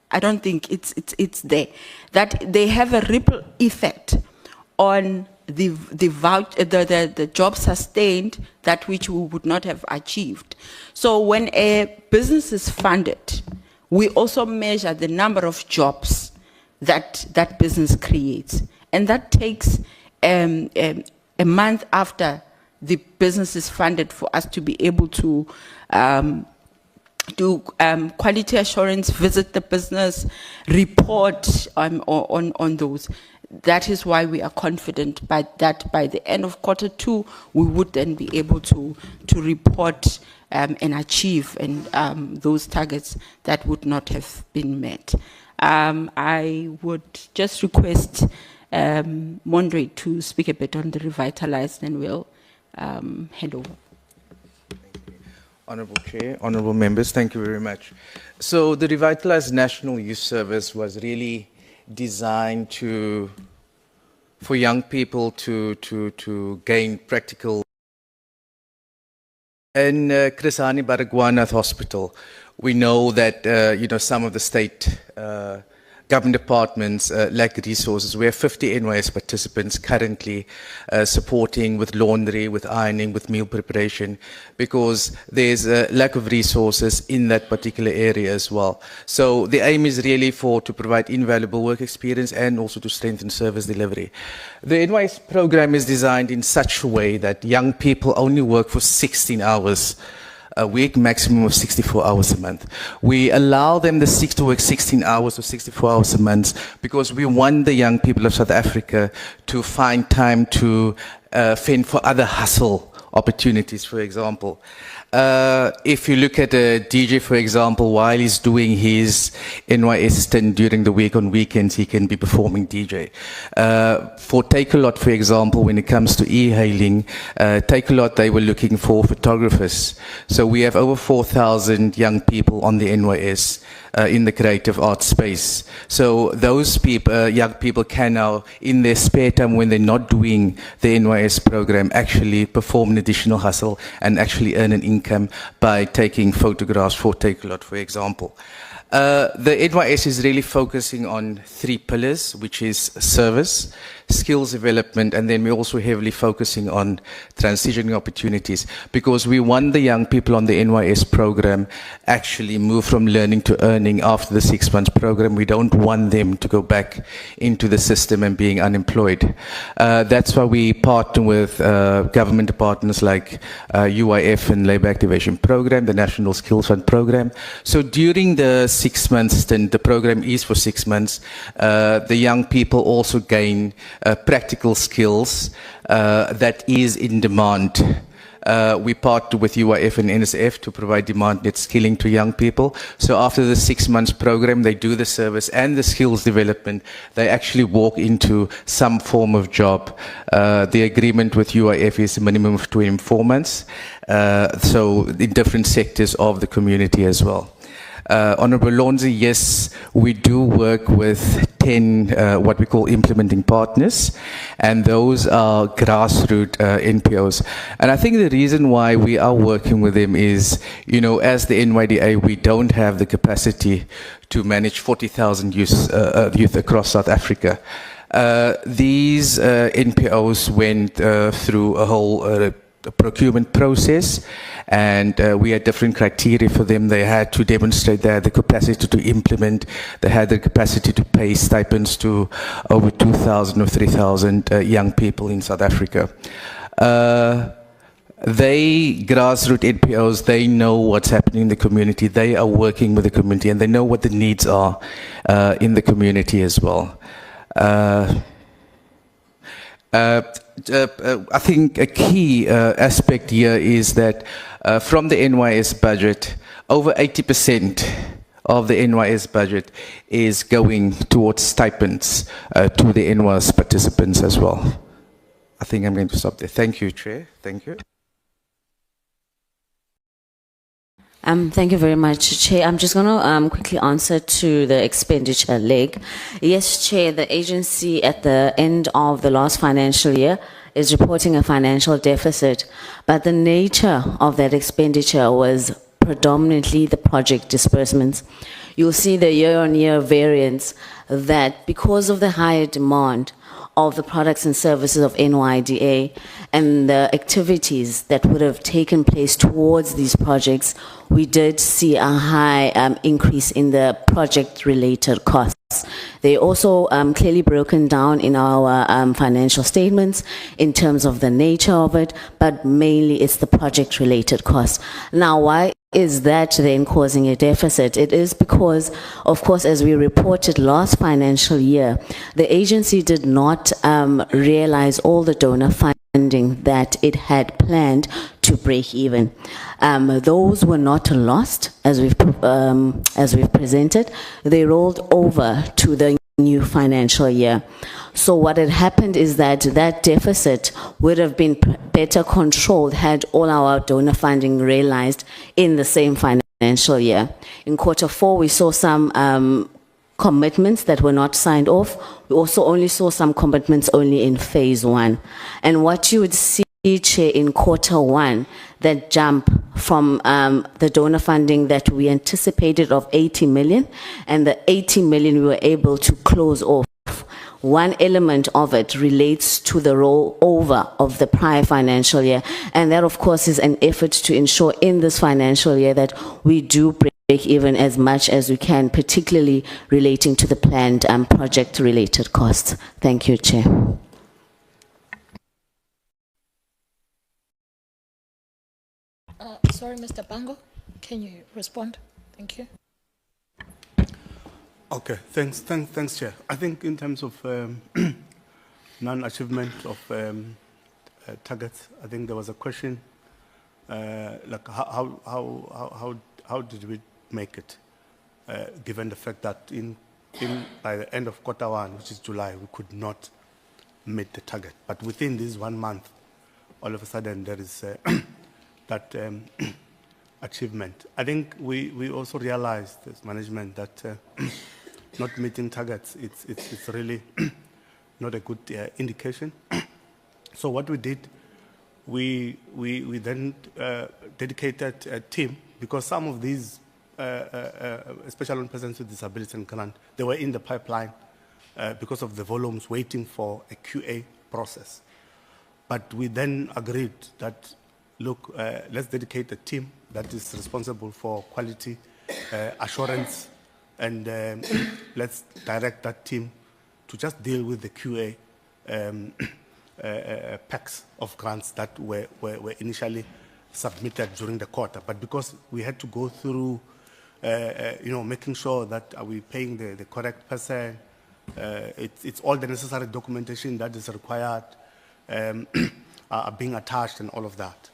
I don't think it's there, that they have a ripple effect on the job sustained, that which we would not have achieved. So when a business is funded, we also measure the number of jobs that business creates, and that takes a month after the business is funded for us to be able to do quality assurance, visit the business, report on those. That is why we are confident that by the end of Q2, we would then be able to report and achieve those targets that would not have been met. I would just request Mondre to speak a bit on the revitalized, and we'll hand over. Honourable Chair, honourable members, thank you very much. So the Revitalized National Youth Service was really designed for young people to gain practical. In Chris Hani Baragwanath Hospital, we know that some of the state government departments lack resources. We have 50 NYS participants currently supporting with laundry, with ironing, with meal preparation, because there's a lack of resources in that particular area as well. So the aim is really to provide invaluable work experience and also to strengthen service delivery. The NYS program is designed in such a way that young people only work for 16 hours a week, maximum of 64 hours a month. We allow them to work 16 hours or 64 hours a month because we want the young people of South Africa to find time to fend for other hustle opportunities, for example. If you look at a DJ, for example, while he's doing his NYS stint during the week, on weekends, he can be performing DJ. For Take-A-Lot, for example, when it comes to e-hailing, Take-A-Lot, they were looking for photographers. So we have over 4,000 young people on the NYS in the creative arts space. So those people, young people can now, in their spare time when they're not doing the NYS program, actually perform an additional hustle and actually earn an income by taking photographs for Take-A-Lot, for example. The NYS is really focusing on 3 pillars, which is service, skills development, and then we're also heavily focusing on transitioning opportunities, because we want the young people on the NYS program actually move from learning to earning after the 6 months program. We don't want them to go back into the system and being unemployed. That's why we partner with government partners like UIF and Labour Activation Program, the National Skills Fund Program. So during the 6 months stint, the program is for 6 months, the young people also gain practical skills that is in demand. We partner with UIF and NSF to provide demand-led skilling to young people. So after the 6 months program, they do the service and the skills development. They actually walk into some form of job. The agreement with UIF is a minimum of 24 months. So in different sectors of the community as well. Honourable Lonzi, yes, we do work with 10 what we call implementing partners, and those are grassroots NPOs. And I think the reason why we are working with them is, you know, as the NYDA, we don't have the capacity to manage 40,000 youth across South Africa. These NPOs went through a whole procurement process, and we had different criteria for them. They had to demonstrate they had the capacity to implement, they had the capacity to pay stipends to over 2,000 or 3,000 young people in South Africa. They, grassroots NPOs, they know what's happening in the community, they are working with the community, and they know what the needs are in the community as well. I think a key aspect here is that from the NYS budget, over 80% of the NYS budget is going towards stipends to the NYS participants as well. I think I'm going to stop there. Thank you, Chair. Thank you. Thank you very much, Chair. I'm just going to quickly answer to the expenditure leg. Yes, Chair, the agency at the end of the last financial year is reporting a financial deficit, but the nature of that expenditure was predominantly the project disbursements. You'll see the year-on-year variance that because of the higher demand of the products and services of NYDA and the activities that would have taken place towards these projects, we did see a high increase in the project-related costs. They also clearly broken down in our financial statements in terms of the nature of it, but mainly it's the project-related costs. Now, why is that then causing a deficit? It is because, of course, as we reported last financial year, the agency did not realize all the donor funding that it had planned to break even. Those were not lost, as we've presented. They rolled over to the new financial year. So what had happened is that that deficit would have been better controlled had all our donor funding realized in the same financial year. In Q4, we saw some commitments that were not signed off. We also only saw some commitments only in phase 1. And what you would see, Chair, in Q1, that jump from the donor funding that we anticipated of 80 million, and the 80 million we were able to close off. One element of it relates to the rollover of the prior financial year, and that, of course, is an effort to ensure in this financial year that we do break even as much as we can, particularly relating to the planned project-related costs. Thank you, Chair. Sorry, Mr. Bango, can you respond? Thank you. Okay, thanks, Chair. I think in terms of non-achievement of targets, I think there was a question, like how did we make it, given the fact that by the end of quarter one, which is July, we could not meet the target. But within this 1 month, all of a sudden there is that achievement. I think we also realized as management that not meeting targets, it's really not a good indication. So what we did, we then dedicated a team, because some of these special on persons with disabilities and grant, they were in the pipeline because of the volumes waiting for a QA process. But we then agreed that, look, let's dedicate a team that is responsible for quality assurance, and let's direct that team to just deal with the QA packs of grants that were initially submitted during the quarter. But because we had to go through, making sure that are we paying the correct person, it's all the necessary documentation that is required are being attached and all of that.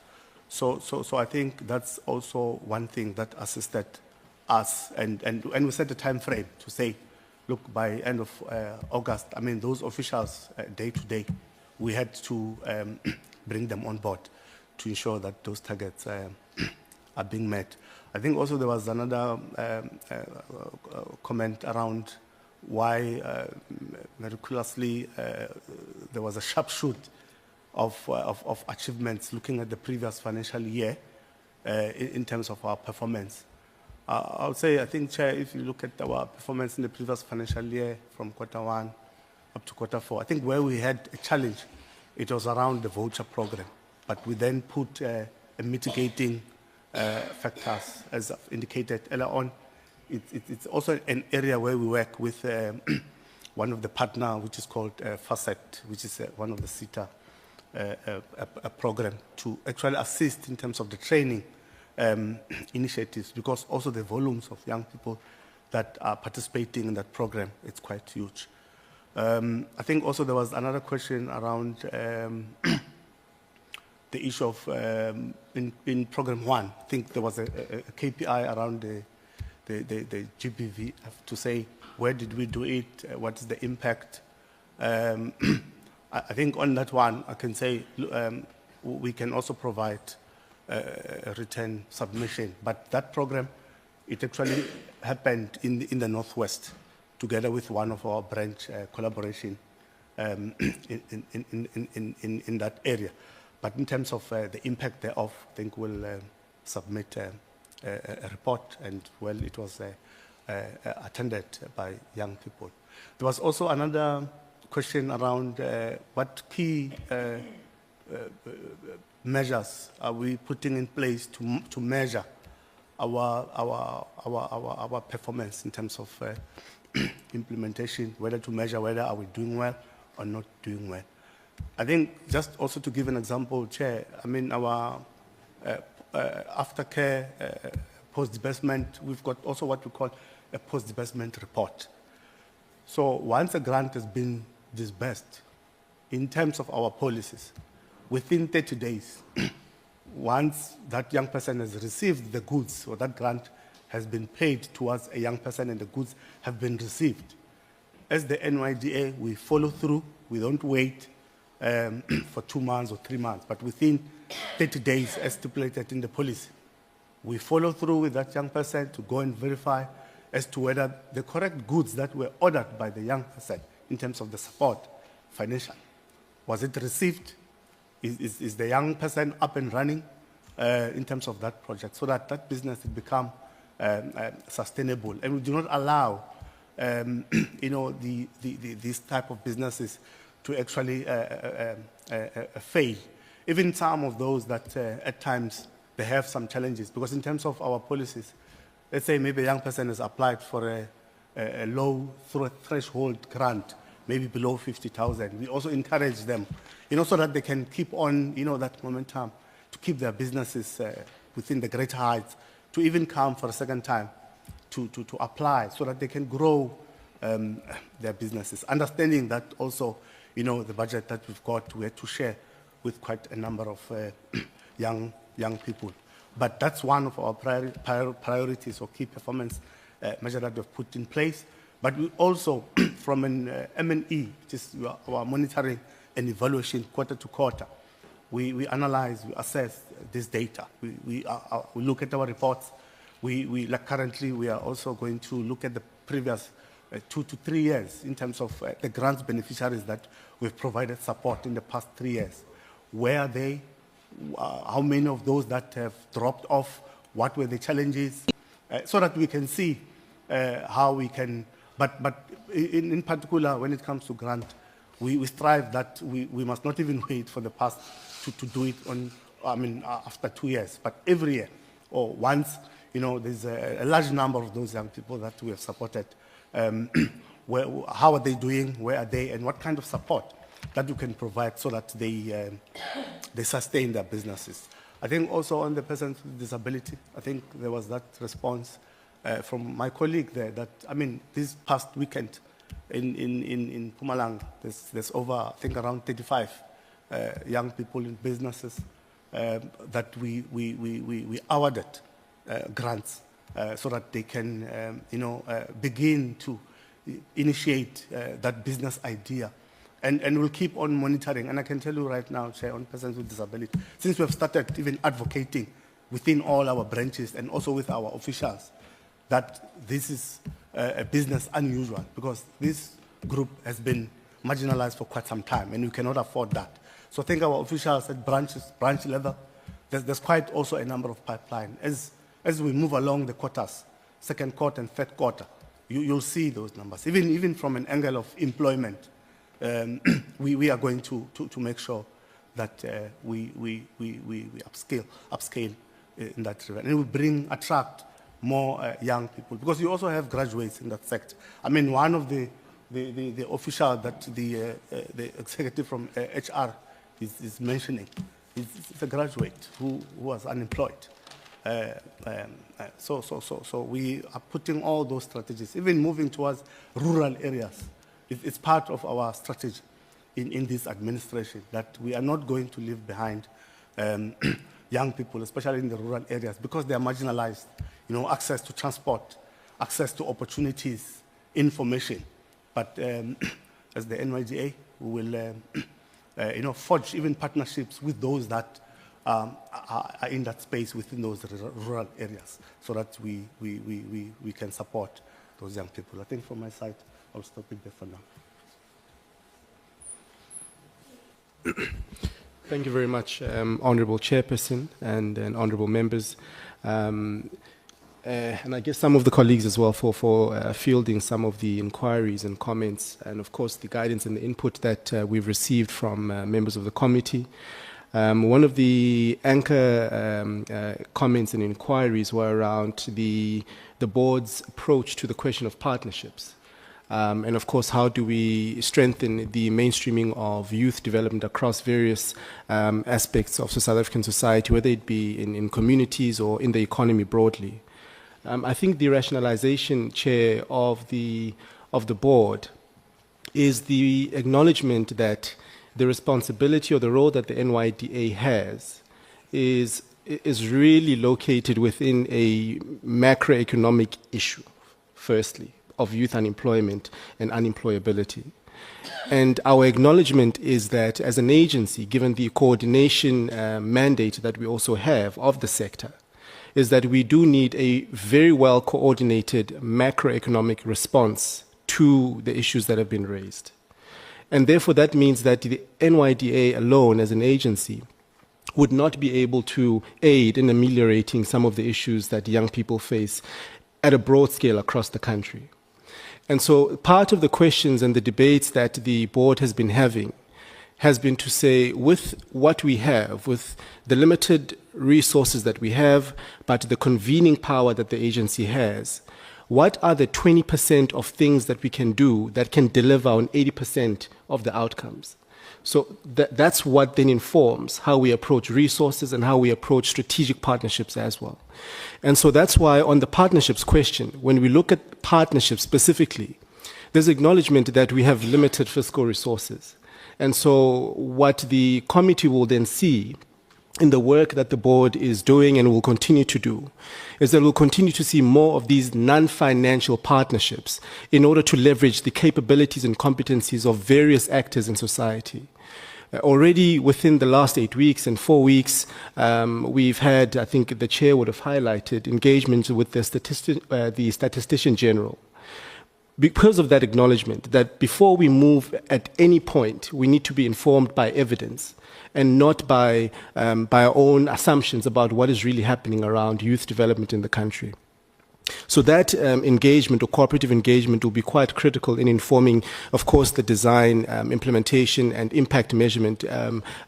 So I think that's also one thing that assisted us, and we set a time frame to say, look, by end of August, I mean, those officials day to day, we had to bring them on board to ensure that those targets are being met. I think also there was another comment around why miraculously there was a sharp shoot of achievements looking at the previous financial year in terms of our performance. I would say, I think, Chair, if you look at our performance in the previous financial year from quarter one up to quarter four, I think where we had a challenge, it was around the voucher program. But we then put a mitigating factors, as I've indicated earlier on. It's also an area where we work with one of the partner, which is called Facet, which is one of the CETA a program to actually assist in terms of the training initiatives, because also the volumes of young people that are participating in that program, it's quite huge. I think also there was another question around the issue of, in program one, I think there was a KPI around the GBV, I have to say, where did we do it, what is the impact? I think on that one, I can say we can also provide a written submission. But that program, it actually happened in the Northwest, together with one of our branch collaboration in that area. But in terms of the impact thereof, I think we'll submit a report, and well, it was attended by young people. There was also another question around what key measures are we putting in place to measure our performance in terms of implementation, whether to measure whether are we doing well or not doing well. I think just also to give an example, Chair, I mean, our aftercare post-disbursement, we've got also what we call a post-disbursement report. So once a grant has been disbursed, in terms of our policies, within 30 days, once that young person has received the goods, or that grant has been paid towards a young person and the goods have been received, as the NYDA, we follow through. We don't wait for 2 months or 3 months, but within 30 days, as stipulated in the policy, we follow through with that young person to go and verify as to whether the correct goods that were ordered by the young person in terms of the support, financial, was it received? Is the young person up and running in terms of that project, so that that business will become sustainable? And we do not allow, these type of businesses to actually fail. Even some of those that at times they have some challenges, because in terms of our policies, let's say maybe a young person has applied for a low threshold grant, maybe below 50,000. We also encourage them, so that they can keep on, that momentum to keep their businesses within the greater heights, to even come for a second time to apply, so that they can grow their businesses. Understanding that also, the budget that we've got, we have to share with quite a number of young people. But that's one of our priorities or key performance measure that we've put in place. But we also, from an M&E, which is our monitoring and evaluation quarter to quarter, we analyze, we assess this data. We look at our reports. Like currently, we are also going to look at the previous 2 to 3 years in terms of the grants beneficiaries that we've provided support in the past 3 years. Where are they? How many of those that have dropped off? What were the challenges? So that we can see how we can, but in particular, when it comes to grant, we strive that we must not even wait for the past to do it after 2 years, but every year or once, there's a large number of those young people that we have supported. How are they doing? Where are they? And what kind of support that you can provide so that they sustain their businesses. I think also on the persons with disability, I think there was that response from my colleague there that, this past weekend in Mpumalanga, there's over, I think, around 35 young people in businesses that we awarded grants so that they can, begin to initiate that business idea. And we'll keep on monitoring. And I can tell you right now, Chair, on persons with disability, since we have started even advocating within all our branches and also with our officials, that this is a business unusual because this group has been marginalized for quite some time and we cannot afford that. So I think our officials at branch level, there's quite also a number of pipeline. As we move along the quarters, second quarter and third quarter, you'll see those numbers. Even from an angle of employment, we are going to make sure that we upscale in that regard. And we attract more young people because you also have graduates in that sector. One of the official that the executive from HR is mentioning is a graduate who was unemployed. So we are putting all those strategies, even moving towards rural areas. It's part of our strategy in this administration that we are not going to leave behind young people, especially in the rural areas, because they are marginalized. Access to transport, access to opportunities, information. But as the NYDA, we will forge even partnerships with those that are in that space within those rural areas, so that we can support those young people. I think from my side, I'll stop it there for now. Thank you very much, Honourable Chairperson and Honourable Members. And I guess some of the colleagues as well for fielding some of the inquiries and comments, and of course the guidance and the input that we've received from members of the committee. One of the anchor comments and inquiries were around the board's approach to the question of partnerships. And of course, how do we strengthen the mainstreaming of youth development across various aspects of South African society, whether it be in communities or in the economy broadly. I think the rationalization, Chair, of the board is the acknowledgement that the responsibility or the role that the NYDA has is really located within a macroeconomic issue, firstly, of youth unemployment and unemployability. And our acknowledgement is that as an agency, given the coordination mandate that we also have of the sector, is that we do need a very well coordinated macroeconomic response to the issues that have been raised. And therefore that means that the NYDA alone as an agency would not be able to aid in ameliorating some of the issues that young people face at a broad scale across the country. And so part of the questions and the debates that the board has been having has been to say, with what we have, with the limited resources that we have, but the convening power that the agency has, what are the 20% of things that we can do that can deliver on 80% of the outcomes? So that's what then informs how we approach resources and how we approach strategic partnerships as well. And so that's why on the partnerships question, when we look at partnerships specifically, there's acknowledgement that we have limited fiscal resources. And so what the committee will then see in the work that the board is doing and will continue to do is that we'll continue to see more of these non-financial partnerships in order to leverage the capabilities and competencies of various actors in society. Already within the last 8 weeks and 4 weeks, we've had, I think the chair would have highlighted, engagement with the Statistician General. Because of that acknowledgement that before we move at any point, we need to be informed by evidence and not by our own assumptions about what is really happening around youth development in the country. So that engagement or cooperative engagement will be quite critical in informing, of course, the design, implementation and impact measurement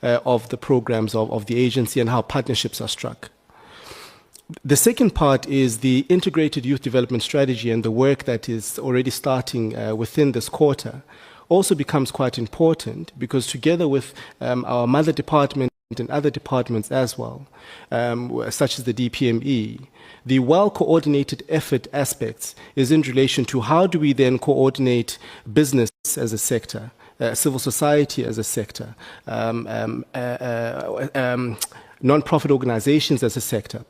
of the programs of the agency and how partnerships are struck. The second part is the integrated youth development strategy, and the work that is already starting within this quarter also becomes quite important, because together with our mother department and other departments as well, such as the DPME, the well-coordinated effort aspects is in relation to how do we then coordinate business as a sector, civil society as a sector, non-profit organizations as a sector,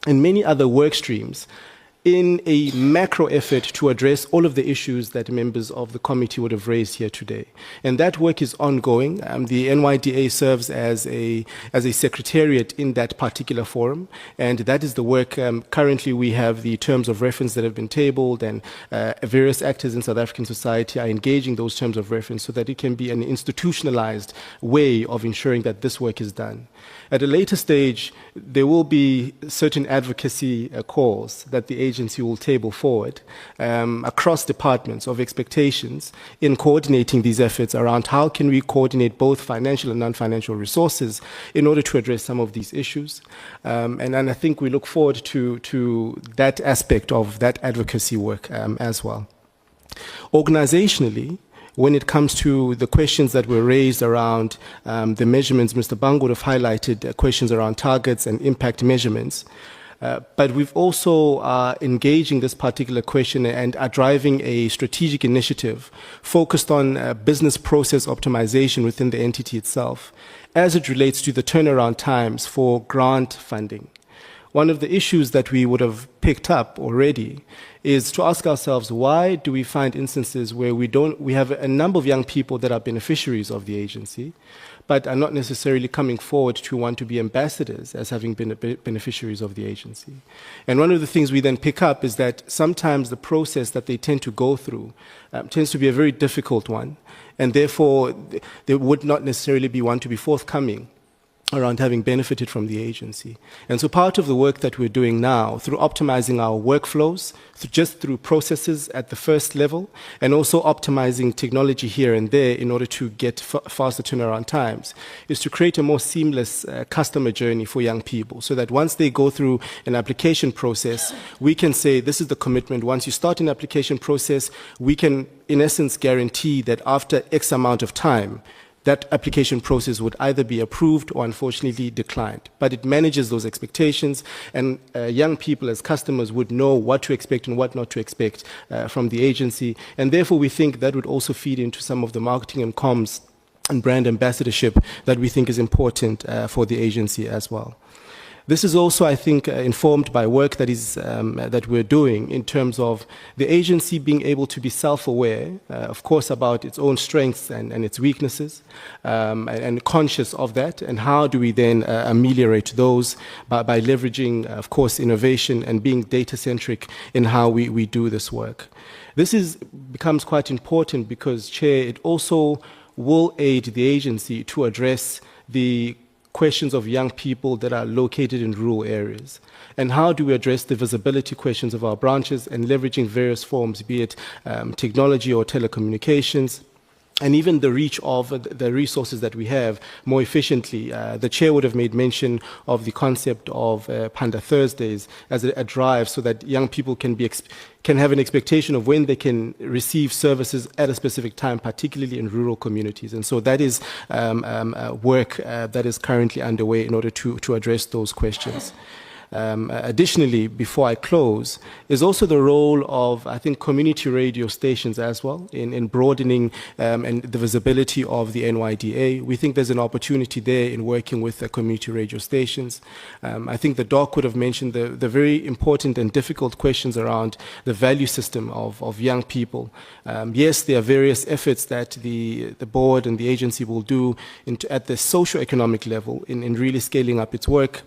and many other work streams in a macro effort to address all of the issues that members of the committee would have raised here today. And that work is ongoing. The NYDA serves as a secretariat in that particular forum, and that is the work. Currently we have the terms of reference that have been tabled, and various actors in South African society are engaging those terms of reference so that it can be an institutionalized way of ensuring that this work is done. At a later stage, there will be certain advocacy calls that the agency will table forward across departments of expectations in coordinating these efforts around how can we coordinate both financial and non-financial resources in order to address some of these issues. And I think we look forward to that aspect of that advocacy work as well. Organizationally, when it comes to the questions that were raised around the measurements, Mr. Bang would have highlighted questions around targets and impact measurements. But we've also engaging this particular question and are driving a strategic initiative focused on business process optimization within the entity itself as it relates to the turnaround times for grant funding. One of the issues that we would have picked up already is to ask ourselves, why do we find instances where we have a number of young people that are beneficiaries of the agency, but are not necessarily coming forward to want to be ambassadors as having been beneficiaries of the agency. And one of the things we then pick up is that sometimes the process that they tend to go through tends to be a very difficult one, and therefore they would not necessarily be one to be forthcoming around having benefited from the agency. And so part of the work that we're doing now, through optimizing our workflows, just through processes at the first level, and also optimizing technology here and there in order to get faster turnaround times, is to create a more seamless customer journey for young people, so that once they go through an application process, we can say, this is the commitment. Once you start an application process, we can, in essence, guarantee that after X amount of time, that application process would either be approved or unfortunately declined. But it manages those expectations, and young people as customers would know what to expect and what not to expect from the agency. And therefore we think that would also feed into some of the marketing and comms and brand ambassadorship that we think is important for the agency as well. This is also, I think, informed by work that we're doing in terms of the agency being able to be self-aware, of course, about its own strengths and its weaknesses, and conscious of that, and how do we then ameliorate those by leveraging, of course, innovation and being data-centric in how we do this work. This becomes quite important because, Chair, it also will aid the agency to address the questions of young people that are located in rural areas. And how do we address the visibility questions of our branches and leveraging various forms, be it technology or telecommunications, and even the reach of the resources that we have more efficiently. The chair would have made mention of the concept of Panda Thursdays as a drive so that young people can have an expectation of when they can receive services at a specific time, particularly in rural communities. And so that is work that is currently underway in order to address those questions. Additionally, before I close, is also the role of, I think, community radio stations as well in broadening and the visibility of the NYDA. We think there's an opportunity there in working with the community radio stations. I think the doc would have mentioned the very important and difficult questions around the value system of young people. Yes, there are various efforts that the board and the agency will do at the socio-economic level in really scaling up its work.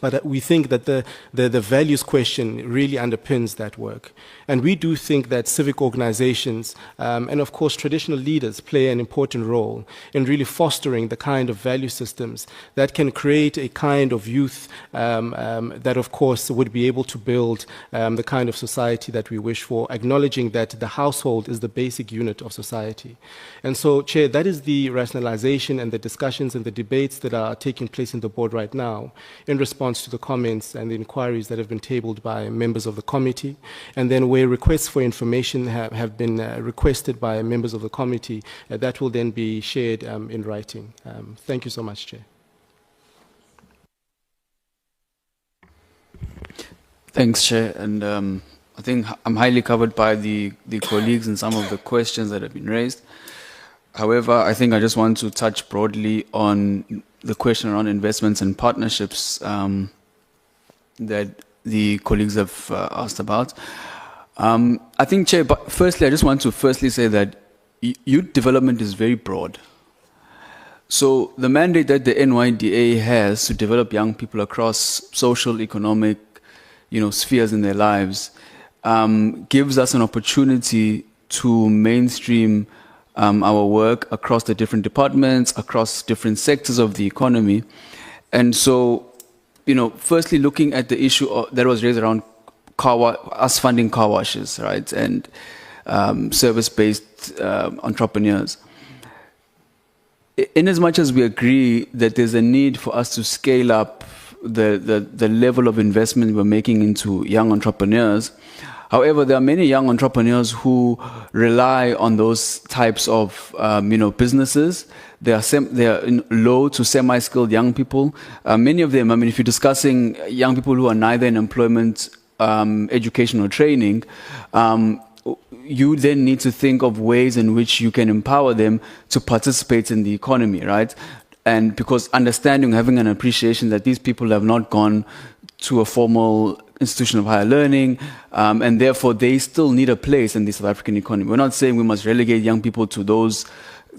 But we think that the values question really underpins that work. And we do think that civic organizations and, of course, traditional leaders play an important role in really fostering the kind of value systems that can create a kind of youth that, of course, would be able to build the kind of society that we wish for, acknowledging that the household is the basic unit of society. And so, Chair, that is the rationalization and the discussions and the debates that are taking place in the board right now in response to the comments and the inquiries that have been tabled by members of the committee, and then where requests for information have been requested by members of the committee, that will then be shared in writing. Thank you so much, Chair. Thanks, Chair. And I think I'm highly covered by the colleagues and some of the questions that have been raised. However, I think I just want to touch broadly on the question around investments and partnerships that the colleagues have asked about. I think, Chair, but firstly, I just want to say that youth development is very broad. So the mandate that the NYDA has to develop young people across social, economic, spheres in their lives gives us an opportunity to mainstream our work across the different departments, across different sectors of the economy. And so, firstly, looking at the issue that was raised around us funding car washes, right, and service-based entrepreneurs. In as much as we agree that there's a need for us to scale up the level of investment we're making into young entrepreneurs, however, there are many young entrepreneurs who rely on those types of, businesses. They are low to semi-skilled young people. Many of them, if you're discussing young people who are neither in employment, education, or training, you then need to think of ways in which you can empower them to participate in the economy, right? And because understanding, having an appreciation that these people have not gone to a formal institution of higher learning, and therefore they still need a place in the South African economy. We're not saying we must relegate young people to those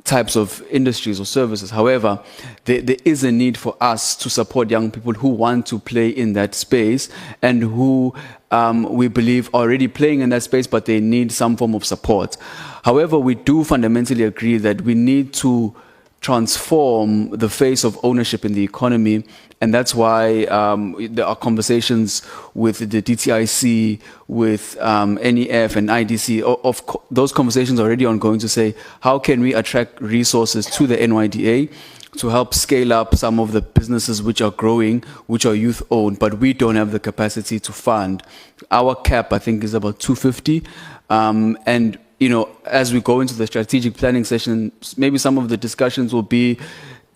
types of industries or services. However, there is a need for us to support young people who want to play in that space and who we believe are already playing in that space, but they need some form of support. However, we do fundamentally agree that we need to transform the face of ownership in the economy, and that's why there are conversations with the DTIC, with NEF and IDC. Those conversations are already ongoing to say, how can we attract resources to the NYDA to help scale up some of the businesses which are growing, which are youth-owned, but we don't have the capacity to fund. Our cap, I think, is about 250, and as we go into the strategic planning session, maybe some of the discussions will be,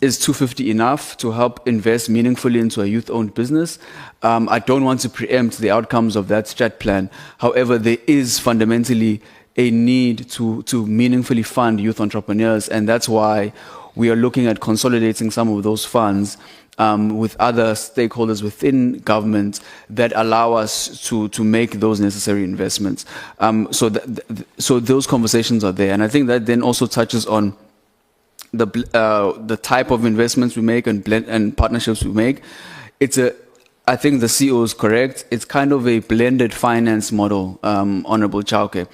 is 250 enough to help invest meaningfully into a youth-owned business? I don't want to preempt the outcomes of that strat plan. However, there is fundamentally a need to meaningfully fund youth entrepreneurs, and that's why we are looking at consolidating some of those funds with other stakeholders within government that allow us to make those necessary investments. So those conversations are there. And I think that then also touches on the type of investments we make and partnerships we make. I think the CEO is correct. It's kind of a blended finance model, Honorable Chauke,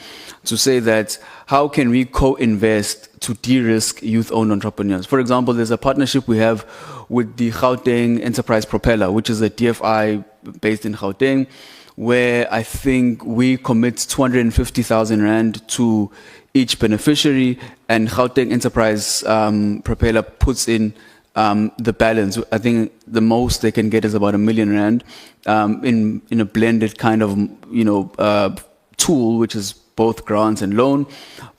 to say that how can we co-invest to de-risk youth-owned entrepreneurs? For example, there's a partnership we have with the Gauteng Enterprise Propeller, which is a DFI based in Gauteng, where I think we commit 250,000 Rand to each beneficiary, and Gauteng Enterprise Propeller puts in the balance. I think the most they can get is about R1 million in a blended kind of tool, which is both grants and loan.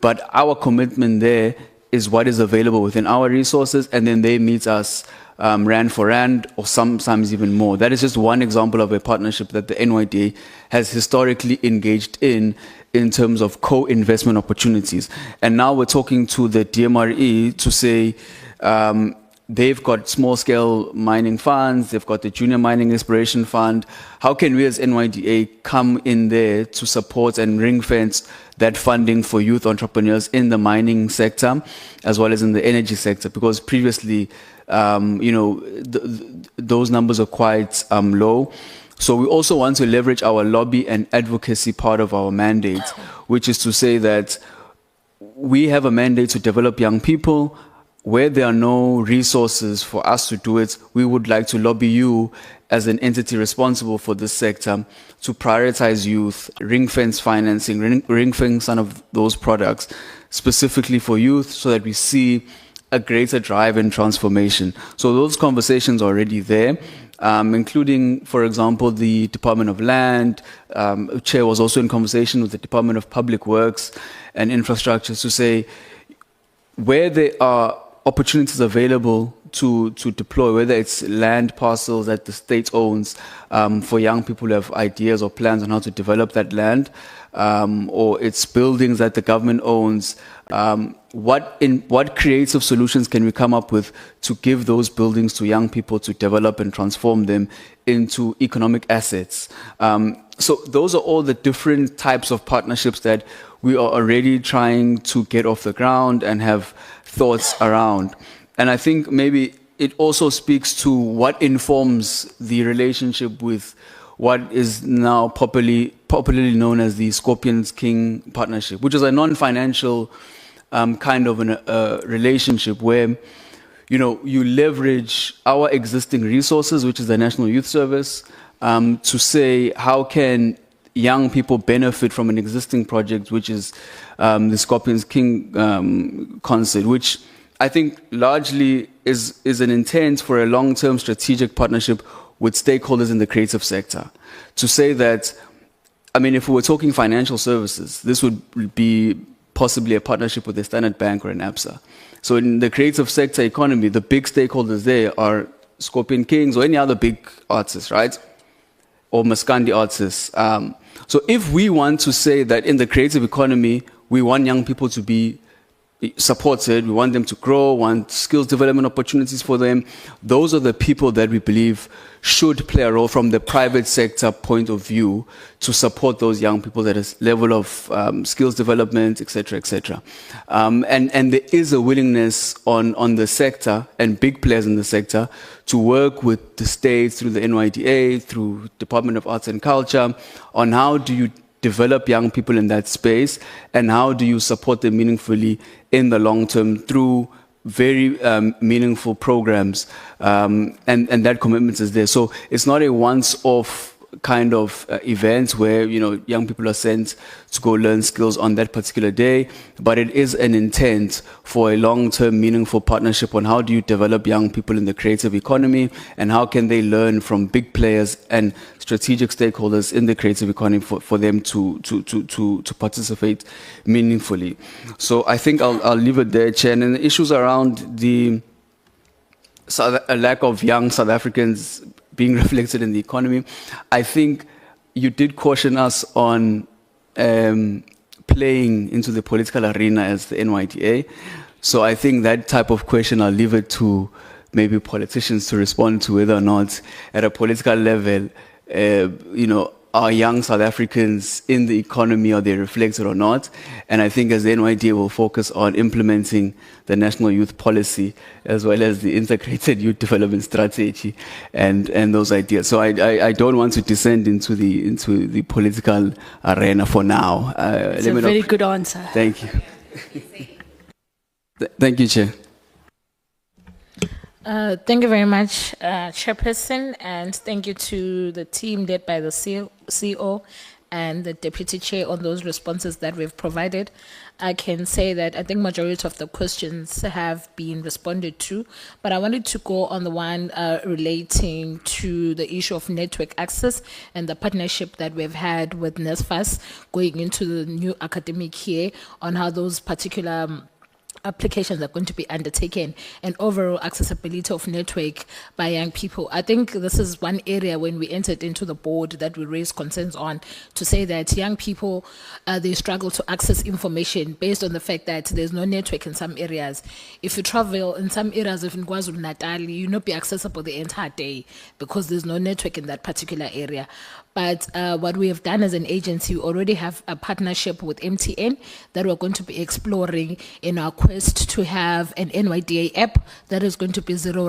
But our commitment there is what is available within our resources, and then they meet us rand for rand, or sometimes even more. That is just one example of a partnership that the NYDA has historically engaged in terms of co-investment opportunities. And now we're talking to the DMRE to say they've got small-scale mining funds, they've got the Junior Mining Inspiration Fund. How can we as NYDA come in there to support and ring-fence that funding for youth entrepreneurs in the mining sector as well as in the energy sector? Because previously, those numbers are quite low. So we also want to leverage our lobby and advocacy part of our mandate, which is to say that we have a mandate to develop young people. Where there are no resources for us to do it, we would like to lobby you as an entity responsible for this sector to prioritize youth, ring-fence financing, ring-fence some of those products specifically for youth so that we see a greater drive and transformation. So those conversations are already there, including, for example, the Department of Land. Chair was also in conversation with the Department of Public Works and Infrastructure to say where there are opportunities available to deploy, whether it's land parcels that the state owns for young people who have ideas or plans on how to develop that land, or it's buildings that the government owns. What creative solutions can we come up with to give those buildings to young people to develop and transform them into economic assets? So those are all the different types of partnerships that we are already trying to get off the ground and have thoughts around. And I think maybe it also speaks to what informs the relationship with what is now popularly known as the Scorpions King partnership, which is a non-financial kind of a relationship where you leverage our existing resources, which is the National Youth Service, to say how can young people benefit from an existing project, which is the Scorpions King concert, which I think largely is an intent for a long-term strategic partnership with stakeholders in the creative sector. To say that, I mean, if we were talking financial services, this would be possibly a partnership with a Standard Bank or an ABSA. So in the creative sector economy, the big stakeholders there are Scorpion Kings or any other big artists, right? Or Maskandi artists. So if we want to say that in the creative economy, we want young people to be supported, we want them to grow, want skills development opportunities for them, those are the people that we believe should play a role from the private sector point of view to support those young people at a level of skills development, etc., etc. And there is a willingness on the sector and big players in the sector to work with the states through the NYDA, through Department of Arts and Culture, on how do you develop young people in that space and how do you support them meaningfully in the long term through very meaningful programs, and that commitment is there. So it's not a once-off kind of event where young people are sent to go learn skills on that particular day, but it is an intent for a long-term meaningful partnership on how do you develop young people in the creative economy and how can they learn from big players and strategic stakeholders in the creative economy for them to participate meaningfully. So I think I'll leave it there, Chair. And the issues around the a lack of young South Africans being reflected in the economy, I think you did caution us on playing into the political arena as the NYDA. So I think that type of question, I'll leave it to maybe politicians to respond to whether or not at a political level, are young South Africans in the economy, are they reflected or not? And I think as the NYDA will focus on implementing the National Youth Policy as well as the Integrated Youth Development Strategy and those ideas. So I don't want to descend into the political arena for now. It's a very good answer. Thank you. Thank you, Chair. Thank you very much, Chairperson, and thank you to the team led by the CEO and the Deputy Chair on those responses that we've provided. I can say that I think majority of the questions have been responded to, but I wanted to go on the one relating to the issue of network access and the partnership that we've had with NSFAS going into the new academic year on how those particular applications are going to be undertaken and overall accessibility of network by young people. I think this is one area when we entered into the board that we raised concerns on, to say that young people, they struggle to access information based on the fact that there's no network in some areas. If you travel in some areas of KwaZulu-Natal, you'll not be accessible the entire day because there's no network in that particular area. But what we have done as an agency, we already have a partnership with MTN that we're going to be exploring in our quest to have an NYDA app that is going to be zero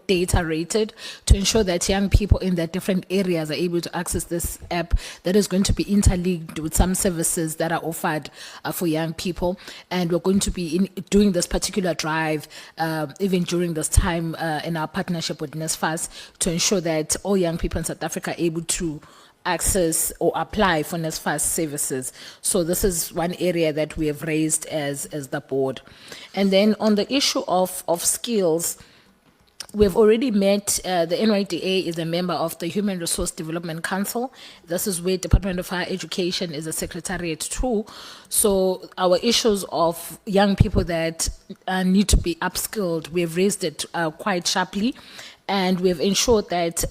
data rated, to ensure that young people in their different areas are able to access this app that is going to be interlinked with some services that are offered for young people. And we're going to be doing this particular drive even during this time in our partnership with NSFAS to ensure that all young people in South Africa are able to access or apply for NSFAS services. So this is one area that we have raised as the board. And then on the issue of skills, we've already met, the NYDA is a member of the Human Resource Development Council. This is where Department of Higher Education is a secretariat too. So our issues of young people that need to be upskilled, we've raised it quite sharply, and we've ensured that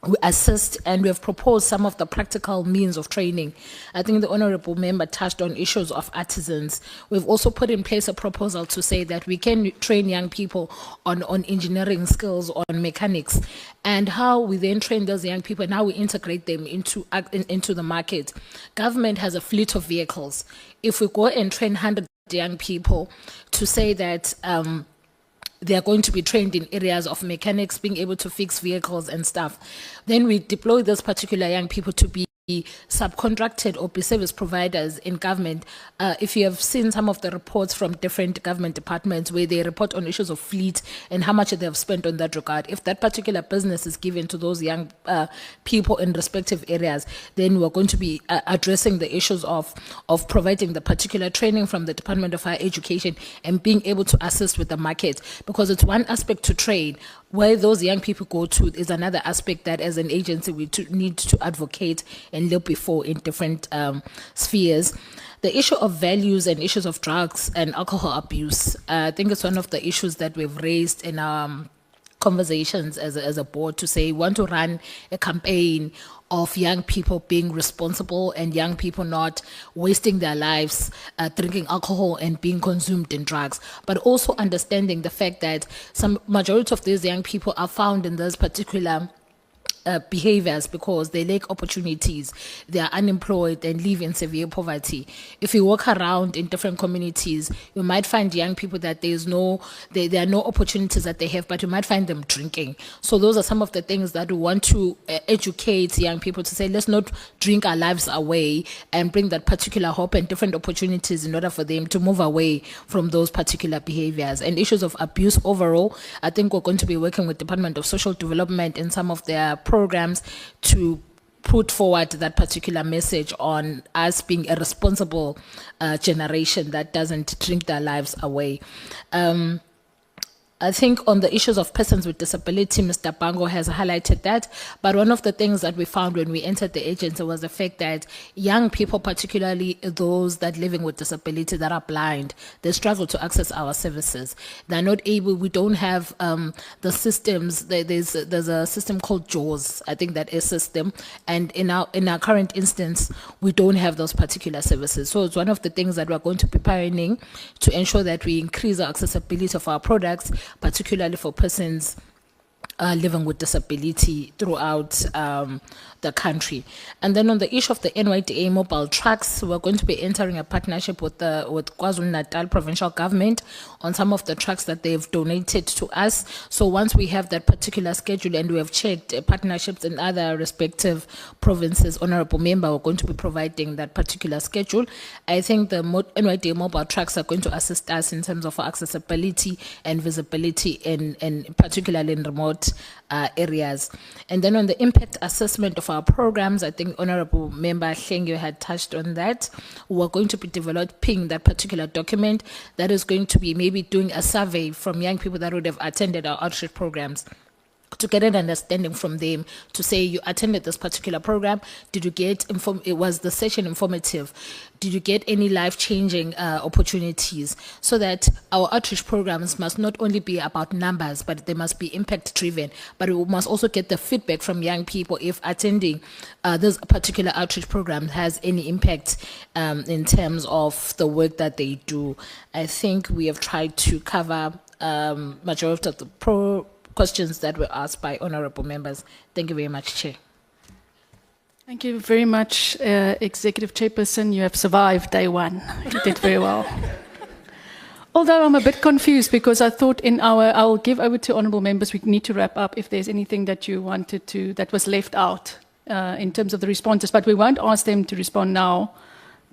we assist, and we have proposed some of the practical means of training. I think the honorable member touched on issues of artisans. We've also put in place a proposal to say that we can train young people on engineering skills, on mechanics, and how we then train those young people and how we integrate them into the market. Government has a fleet of vehicles. If we go and train 100 young people to say that they are going to be trained in areas of mechanics, being able to fix vehicles and stuff, then we deploy those particular young people to be subcontracted or be service providers in government. If you have seen some of the reports from different government departments where they report on issues of fleet and how much they have spent on that regard, if that particular business is given to those young people in respective areas, then we're going to be addressing the issues of providing the particular training from the Department of Higher Education and being able to assist with the market, because it's one aspect to train. Where those young people go to is another aspect that as an agency we need to advocate and look before in different spheres. The issue of values and issues of drugs and alcohol abuse, I think it's one of the issues that we've raised in our conversations as a board, to say we want to run a campaign of young people being responsible and young people not wasting their lives drinking alcohol and being consumed in drugs, but also understanding the fact that some majority of these young people are found in those particular behaviors because they lack opportunities, they are unemployed and live in severe poverty. If you walk around in different communities, you might find young people that there are no opportunities that they have, but you might find them drinking. So those are some of the things that we want to educate young people to say, let's not drink our lives away, and bring that particular hope and different opportunities in order for them to move away from those particular behaviors. And issues of abuse overall, I think we're going to be working with Department of Social Development in some of their programs to put forward that particular message on us being a responsible generation that doesn't drink their lives away. I think on the issues of persons with disability, Mr. Bango has highlighted that, but one of the things that we found when we entered the agency was the fact that young people, particularly those that living with disability that are blind, they struggle to access our services. They're not able, we don't have the systems, there's a system called JAWS, I think that assists them, and in our current instance, we don't have those particular services. So it's one of the things that we're going to be pioneering to ensure that we increase the accessibility of our products, particularly for persons living with disability throughout the country. And then on the issue of the NYDA mobile trucks, we're going to be entering a partnership with KwaZulu-Natal provincial government on some of the trucks that they've donated to us. So once we have that particular schedule and we have checked partnerships in other respective provinces, honorable member, we're going to be providing that particular schedule. I think the NYDA mobile trucks are going to assist us in terms of accessibility and visibility in particularly in remote areas. And then on the impact assessment of our programs, I think Honorable Member Hlengyo had touched on that. We're going to be developing that particular document that is going to be maybe doing a survey from young people that would have attended our outreach programs to get an understanding from them, to say you attended this particular program. Did you get was the session informative? Did you get any life-changing opportunities? So that our outreach programs must not only be about numbers, but they must be impact-driven. But we must also get the feedback from young people if attending this particular outreach program has any impact in terms of the work that they do. I think we have tried to cover majority of the questions that were asked by honorable members. Thank you very much, Chair. Thank you very much, Executive Chairperson. You have survived day one. You did very well. Although I'm a bit confused because I thought I'll give over to honorable members. We need to wrap up if there's anything that you wanted to, that was left out in terms of the responses, but we won't ask them to respond now.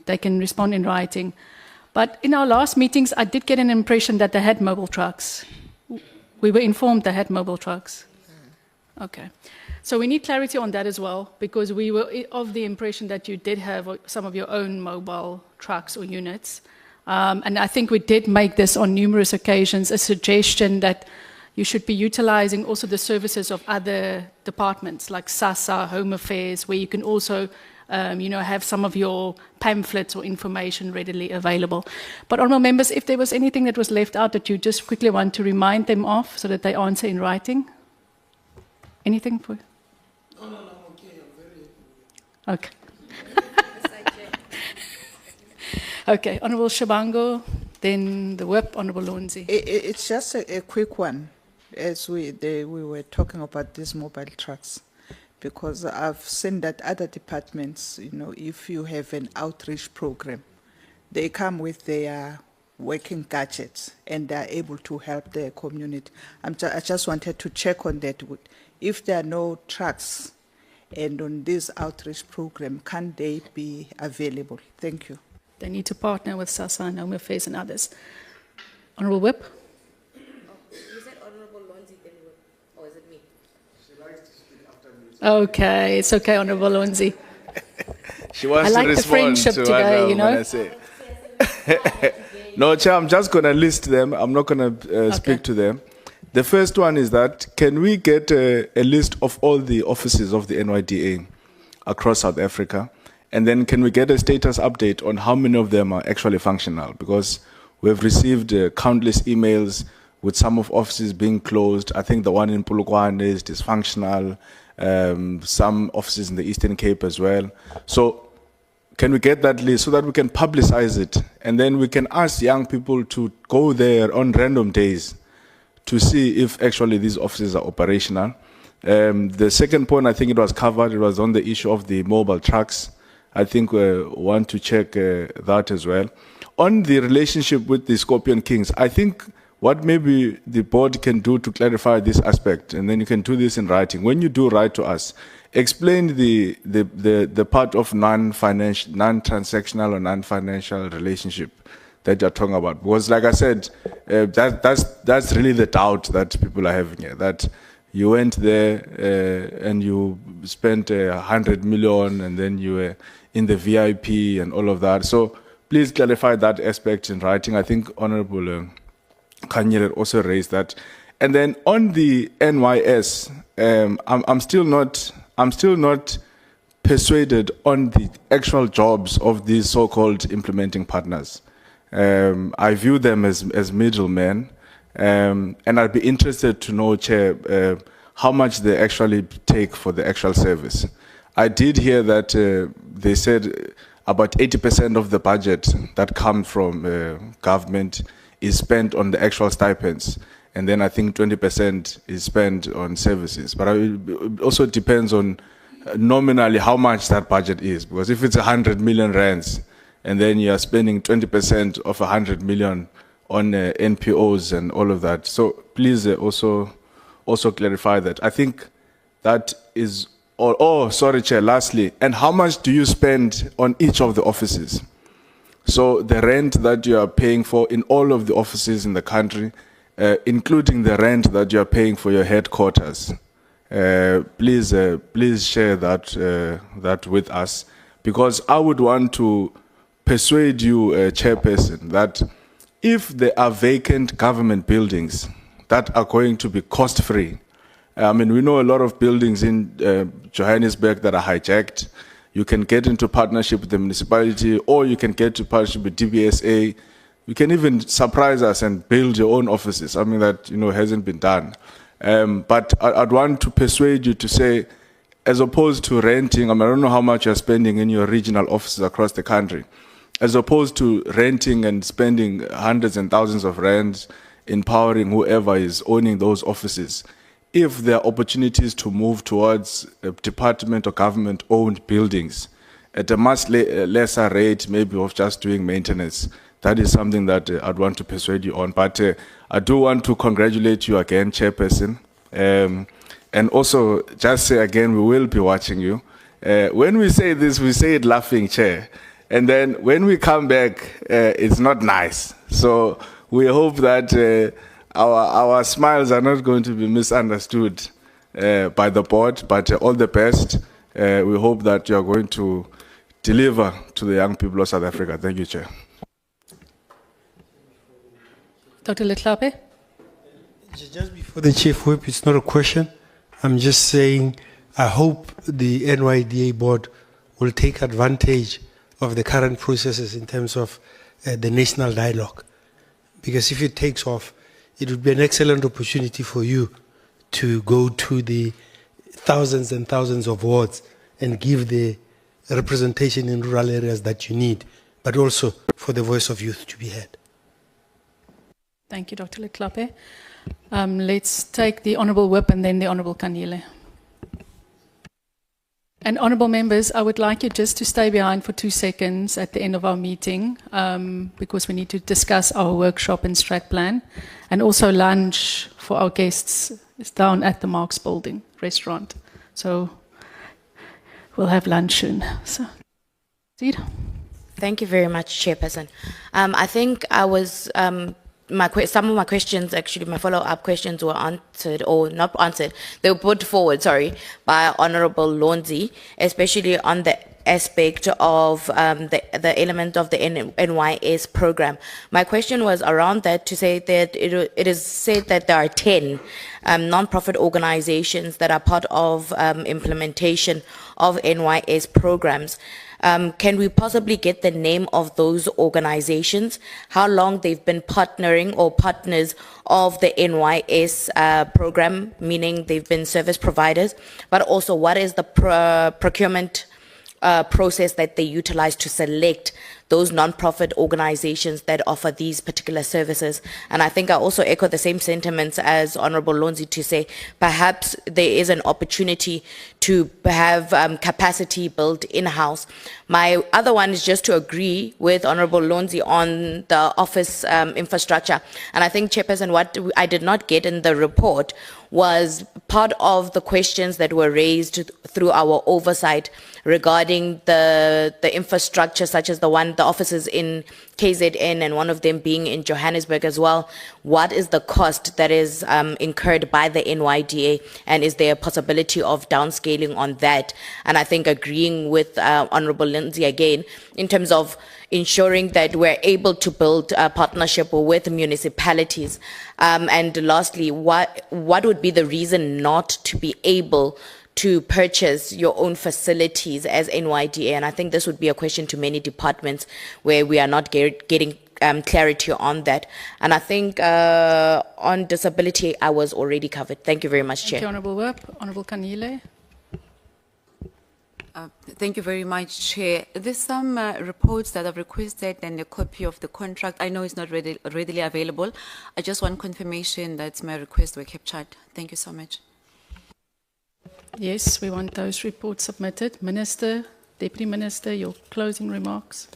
They can respond in writing. But in our last meetings, I did get an impression that they had mobile trucks. We were informed they had mobile trucks. Okay. So we need clarity on that as well, because we were of the impression that you did have some of your own mobile trucks or units. And I think we did make this on numerous occasions, a suggestion that you should be utilizing also the services of other departments like SASSA, Home Affairs, where you can also have some of your pamphlets or information readily available. But honourable members, if there was anything that was left out that you just quickly want to remind them of so that they answer in writing? Anything for you? No, I'm okay. I'm very Okay. Okay, Honourable Shabango, then the Whip, Honourable Lonzi. It's just a quick one, as we were talking about these mobile trucks, because I've seen that other departments, if you have an outreach program, they come with their working gadgets and they're able to help their community. I just wanted to check on that. If there are no trucks and on this outreach program, can they be available? Thank you. They need to partner with SASSA and Home Affairs and others. Honourable Whip. You said Honourable Lonzi, then Whip, or is it me? She likes to speak after me. Okay, it's okay, Honourable Lonzi. She wants I like to the respond friendship to today, what I say. No, Chair, I'm just going to list them. I'm not going to speak to them. The first one is that, can we get a list of all the offices of the NYDA across South Africa? And then can we get a status update on how many of them are actually functional? Because we've received countless emails with some of offices being closed. I think the one in Polokwane is dysfunctional. Some offices in the Eastern Cape as well. So can we get that list so that we can publicize it? And then we can ask young people to go there on random days to see if actually these offices are operational. The second point, I think it was covered, it was on the issue of the mobile trucks. I think we want to check that as well. On the relationship with the Scorpion Kings, I think what maybe the board can do to clarify this aspect, and then you can do this in writing. When you do write to us, explain the part of non-financial, non-transactional or non-financial relationship that you're talking about. Because like I said, that's really the doubt that people are having here, that you went there and you spent 100 million and then you were in the VIP and all of that. So please clarify that aspect in writing. I think Honorable Kanyele also raised that. And then on the NYS, I'm still not persuaded on the actual jobs of these so-called implementing partners. I view them as middlemen. And I'd be interested to know, Chair, how much they actually take for the actual service. I did hear that they said about 80% of the budget that comes from government is spent on the actual stipends. And then I think 20% is spent on services. But it also depends on nominally how much that budget is. Because if it's 100 million rands, and then you are spending 20% of 100 million on NPOs and all of that. So please also clarify that. I think that is, sorry, Chair, lastly, and how much do you spend on each of the offices? So the rent that you are paying for in all of the offices in the country, including the rent that you are paying for your headquarters. Please share that with us, because I would want to persuade you, Chairperson, that if there are vacant government buildings that are going to be cost-free, I mean, we know a lot of buildings in Johannesburg that are hijacked. You can get into partnership with the municipality, or you can get into partnership with DBSA. You can even surprise us and build your own offices. I mean, that hasn't been done. But I'd want to persuade you to say, as opposed to renting, I mean, I don't know how much you're spending in your regional offices across the country, as opposed to renting and spending hundreds and thousands of rands, empowering whoever is owning those offices. If there are opportunities to move towards department or government-owned buildings at a much lesser rate, maybe of just doing maintenance, that is something that I'd want to persuade you on. But I do want to congratulate you again, Chairperson. And also, just say again, we will be watching you. When we say this, we say it laughing, Chair. And then when we come back, it's not nice. So we hope that our smiles are not going to be misunderstood by the board, but all the best. We hope that you are going to deliver to the young people of South Africa. Thank you, Chair. Dr. Leklape? Just before the Chief Whip, it's not a question. I'm just saying I hope the NYDA board will take advantage of the current processes in terms of the national dialogue. Because if it takes off, it would be an excellent opportunity for you to go to the thousands and thousands of wards and give the representation in rural areas that you need, but also for the voice of youth to be heard. Thank you, Dr. Leklape. Let's take the Honourable Whip and then the Honourable Kanile. And honourable members, I would like you just to stay behind for 2 seconds at the end of our meeting because we need to discuss our workshop and strat plan, and also lunch for our guests is down at the Marks Building restaurant. So we'll have lunch soon. So, Thank you very much, Chairperson. I think I was some of my questions, actually, my follow-up questions were answered, or not answered, they were put forward, by Honorable Lonzi, especially on the aspect of the element of the NYS program. My question was around that, to say that it is said that there are 10 non-profit organizations that are part of implementation of NYS programs. Can we possibly get the name of those organizations, how long they've been partnering or partners of the NYS program, meaning they've been service providers, but also what is the procurement process that they utilize to select those non-profit organizations that offer these particular services? And I think I also echo the same sentiments as Honorable Lonzi to say perhaps there is an opportunity to have capacity built in-house. My other one is just to agree with Honorable Lonzi on the office infrastructure. And I think, Chairperson, what I did not get in the report was part of the questions that were raised through our oversight regarding the infrastructure, such as the offices in KZN and one of them being in Johannesburg as well. What is the cost that is incurred by the NYDA, and is there a possibility of downscaling on that? And I think agreeing with Honorable Lindsay again in terms of ensuring that we're able to build a partnership with municipalities. And lastly, what would be the reason not to be able to purchase your own facilities as NYDA? And I think this would be a question to many departments where we are not getting clarity on that. And I think on disability, I was already covered. Thank you very much, Chair. Thank you, Honourable Whip. Honourable Kanile. Thank you very much, Chair. There's some reports that I've requested and a copy of the contract. I know it's not readily available. I just want confirmation that my requests were captured. Thank you so much. Yes, we want those reports submitted. Minister, Deputy Minister, your closing remarks.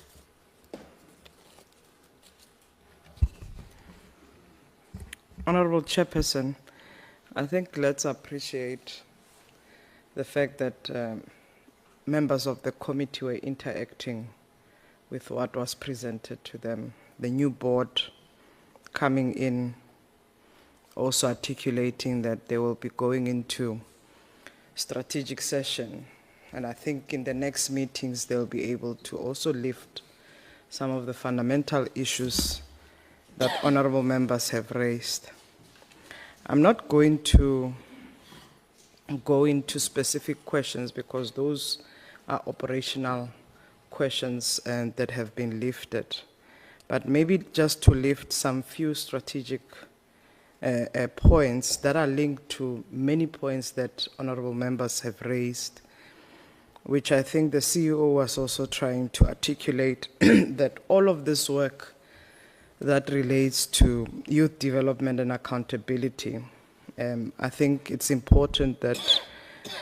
Honorable Chairperson, I think let's appreciate the fact that members of the committee were interacting with what was presented to them. The new board coming in, also articulating that they will be going into strategic session. And I think in the next meetings, they'll be able to also lift some of the fundamental issues that honorable members have raised. I'm not going to go into specific questions because those are operational questions and that have been lifted. But maybe just to lift some few strategic points that are linked to many points that honorable members have raised, which I think the CEO was also trying to articulate, that all of this work that relates to youth development and accountability, I think it's important that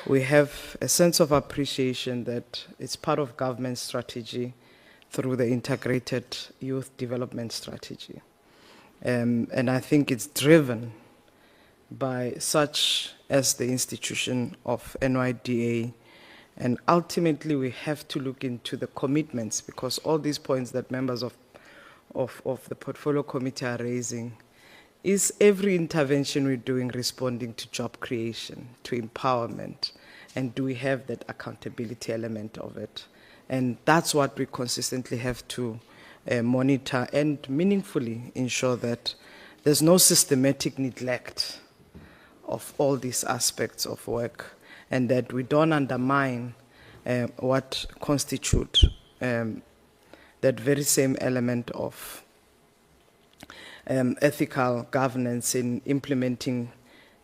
we have a sense of appreciation that it's part of government strategy through the integrated youth development strategy. And I think it's driven by such as the institution of NYDA. And ultimately, we have to look into the commitments because all these points that members of the portfolio committee are raising is every intervention we're doing responding to job creation, to empowerment, and do we have that accountability element of it? And that's what we consistently have to monitor and meaningfully ensure that there's no systematic neglect of all these aspects of work and that we don't undermine what constitute that very same element of ethical governance in implementing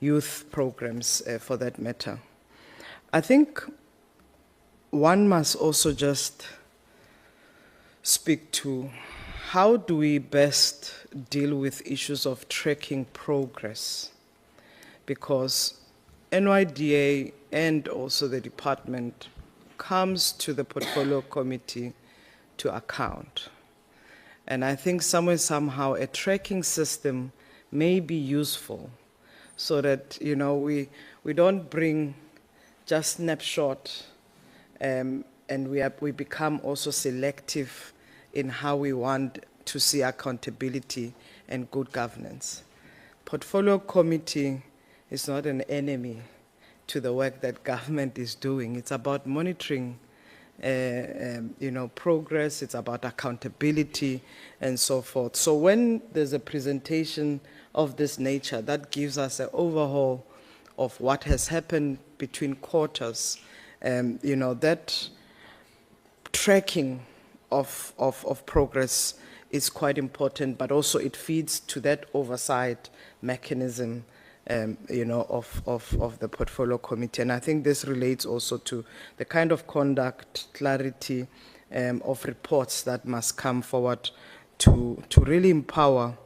youth programs for that matter. I think one must also just speak to how do we best deal with issues of tracking progress, because NYDA and also the department comes to the portfolio committee to account. And I think somehow a tracking system may be useful so that, you know, we don't bring just snapshot and we become also selective in how we want to see accountability and good governance. Portfolio committee is not an enemy to the work that government is doing. It's about monitoring progress, it's about accountability and so forth. So when there's a presentation of this nature, that gives us an overhaul of what has happened between quarters. That tracking of progress is quite important, but also it feeds to that oversight mechanism of the portfolio committee. And I think this relates also to the kind of conduct, clarity of reports that must come forward to really empower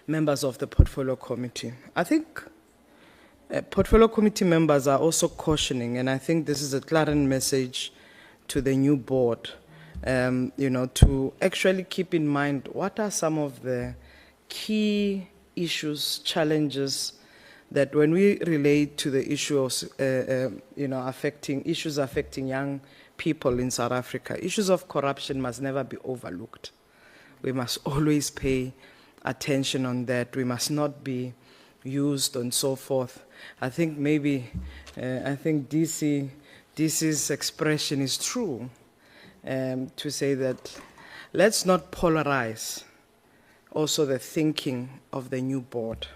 members of the portfolio committee. I think portfolio committee members are also cautioning, and I think this is a clarion message to the new board, to actually keep in mind what are some of the key issues, challenges that when we relate to the issues, affecting young people in South Africa, issues of corruption must never be overlooked. We must always pay attention on that. We must not be used and so forth. I think maybe, DC's expression is true, to say that let's not polarize also the thinking of the new board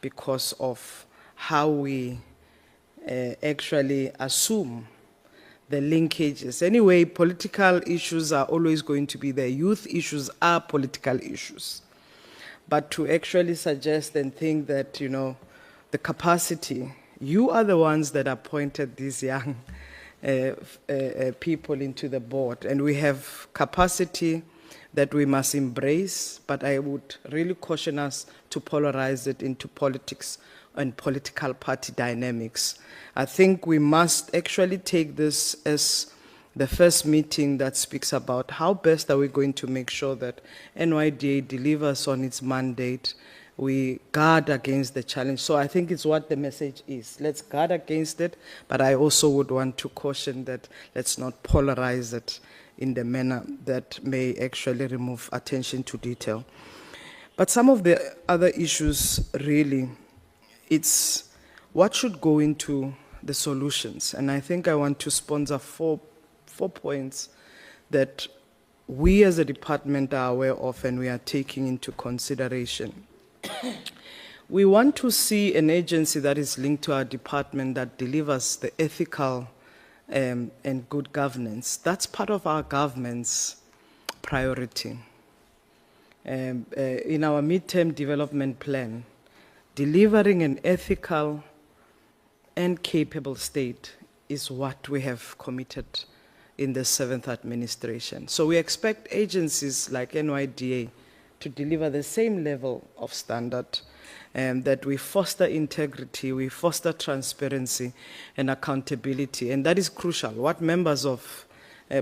because of how we actually assume the linkages. Anyway, political issues are always going to be there. Youth issues are political issues. But to actually suggest and think that, the capacity, you are the ones that appointed these young people into the board, and we have capacity that we must embrace, but I would really caution us to polarize it into politics and political party dynamics. I think we must actually take this as the first meeting that speaks about how best are we going to make sure that NYDA delivers on its mandate. We guard against the challenge. So I think it's what the message is. Let's guard against it, but I also would want to caution that let's not polarize it in the manner that may actually remove attention to detail. But some of the other issues, really, it's what should go into the solutions. And I think I want to sponsor four points that we as a department are aware of and we are taking into consideration. We want to see an agency that is linked to our department that delivers the ethical and good governance. That's part of our government's priority. In our midterm development plan, delivering an ethical and capable state is what we have committed in the 7th administration. So we expect agencies like NYDA to deliver the same level of standard, that we foster integrity, we foster transparency and accountability, and that is crucial. What members of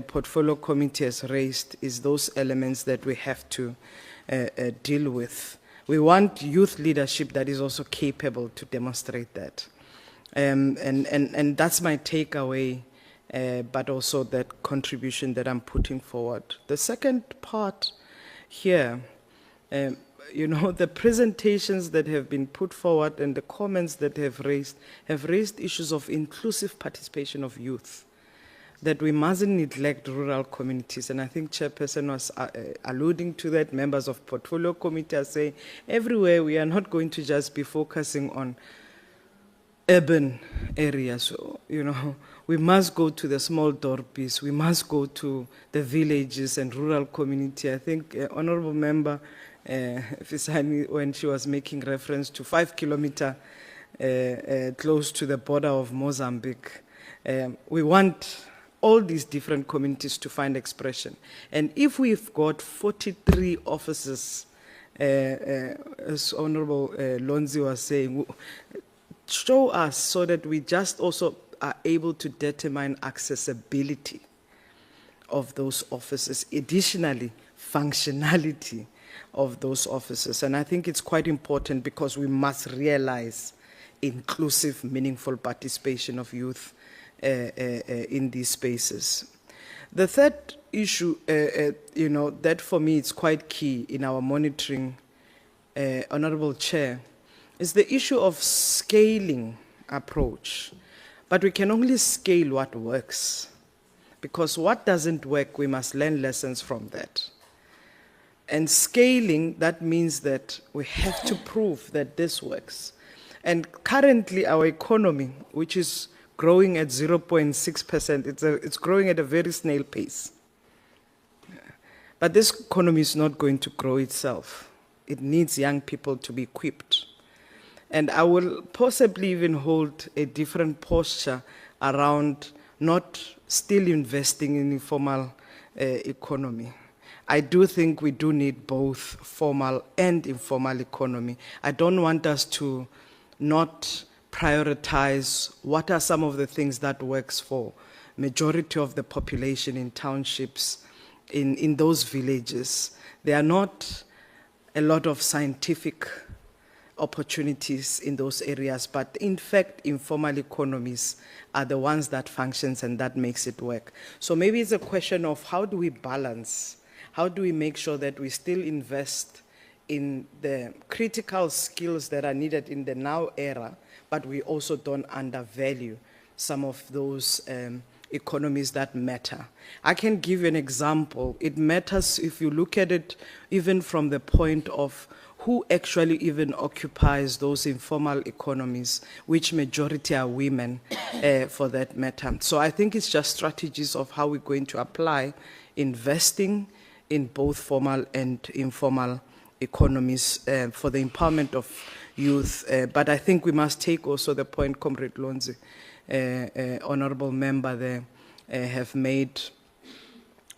portfolio committee has raised is those elements that we have to deal with. We want youth leadership that is also capable to demonstrate that. And that's my takeaway, but also that contribution that I'm putting forward. The second part here, you know, the presentations that have been put forward and the comments that have raised issues of inclusive participation of youth, that we mustn't neglect rural communities. And I think Chairperson was alluding to that. Members of portfolio committee are saying everywhere we are not going to just be focusing on urban areas. So, you know, we must go to the small dorpies, we must go to the villages and rural community. I think Honorable Member Fisani, when she was making reference to 5 kilometers close to the border of Mozambique, we want all these different communities to find expression. And if we've got 43 offices, as Honorable Lonzi was saying, show us so that we just also are able to determine accessibility of those offices, additionally functionality of those offices. And I think it's quite important because we must realize inclusive, meaningful participation of youth in these spaces. The third issue, you know, that for me is quite key in our monitoring, Honorable Chair, is the issue of scaling approach. But we can only scale what works, because what doesn't work, we must learn lessons from that. And scaling, that means that we have to prove that this works. And currently our economy, which is growing at 0.6%, it's growing at a very snail pace. But this economy is not going to grow itself. It needs young people to be equipped. And I will possibly even hold a different posture around not still investing in informal economy. I do think we do need both formal and informal economy. I don't want us to not prioritize what are some of the things that works for majority of the population in townships, in those villages. There are not a lot of scientific opportunities in those areas, but in fact, informal economies are the ones that functions and that makes it work. So maybe it's a question of how do we balance, how do we make sure that we still invest in the critical skills that are needed in the now era, but we also don't undervalue some of those economies that matter. I can give you an example. It matters if you look at it even from the point of who actually even occupies those informal economies, which majority are women for that matter. So I think it's just strategies of how we're going to apply investing in both formal and informal economies for the empowerment of youth. But I think we must take also the point Comrade Lonzi, Honorable Member there, have made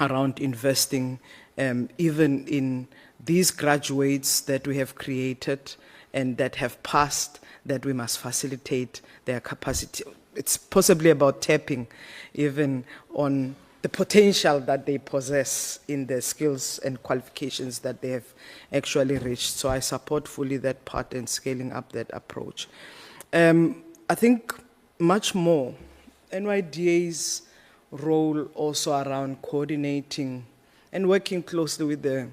around investing even in these graduates that we have created and that have passed, that we must facilitate their capacity. It's possibly about tapping even on the potential that they possess in the skills and qualifications that they have actually reached. So I support fully that part and scaling up that approach. I think much more, NYDA's role also around coordinating and working closely with the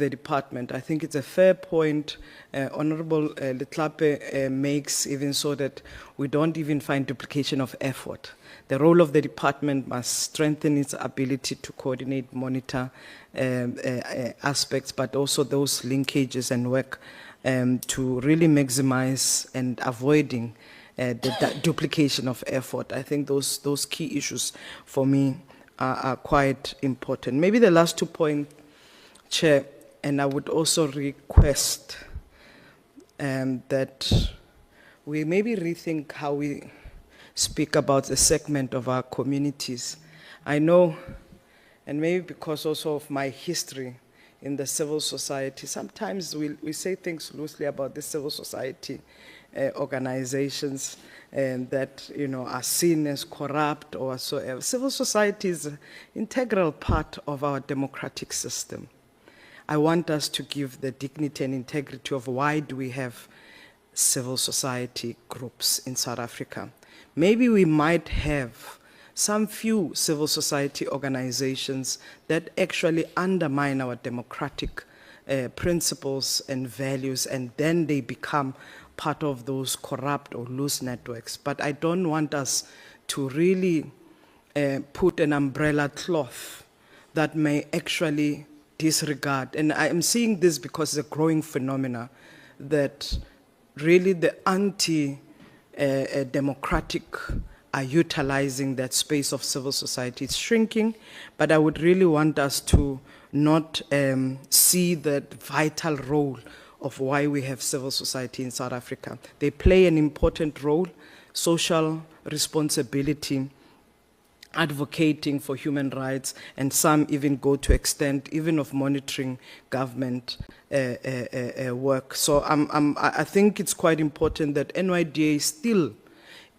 department. I think it's a fair point Honorable Letlape makes, even so that we don't even find duplication of effort. The role of the department must strengthen its ability to coordinate, monitor aspects, but also those linkages and work to really maximize and avoiding the duplication of effort. I think those key issues for me are quite important. Maybe the last 2 points, Chair, and I would also request that we maybe rethink how we speak about a segment of our communities. I know, and maybe because also of my history in the civil society, sometimes we say things loosely about the civil society organizations that are seen as corrupt or whatsoever. Civil society is an integral part of our democratic system. I want us to give the dignity and integrity of why do we have civil society groups in South Africa. Maybe we might have some few civil society organizations that actually undermine our democratic principles and values, and then they become part of those corrupt or loose networks. But I don't want us to really put an umbrella cloth that may actually disregard. And I am seeing this because it's a growing phenomena that really the anti-democratic are utilizing that space of civil society. It's shrinking, but I would really want us to not see that vital role of why we have civil society in South Africa. They play an important role, social responsibility, advocating for human rights, and some even go to extent even of monitoring government work. So I think it's quite important that NYDA still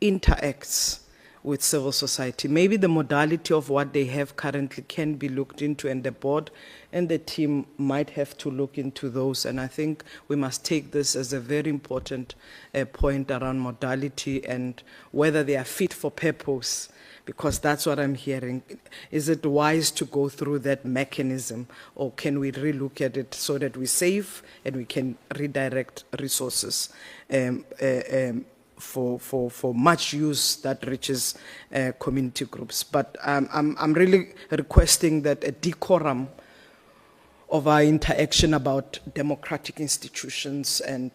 interacts with civil society. Maybe the modality of what they have currently can be looked into, and the board and the team might have to look into those. And I think we must take this as a very important point around modality and whether they are fit for purpose, because that's what I'm hearing. Is it wise to go through that mechanism, or can we relook at it so that we save and we can redirect resources for much use that reaches community groups? But I'm really requesting that a decorum of our interaction about democratic institutions and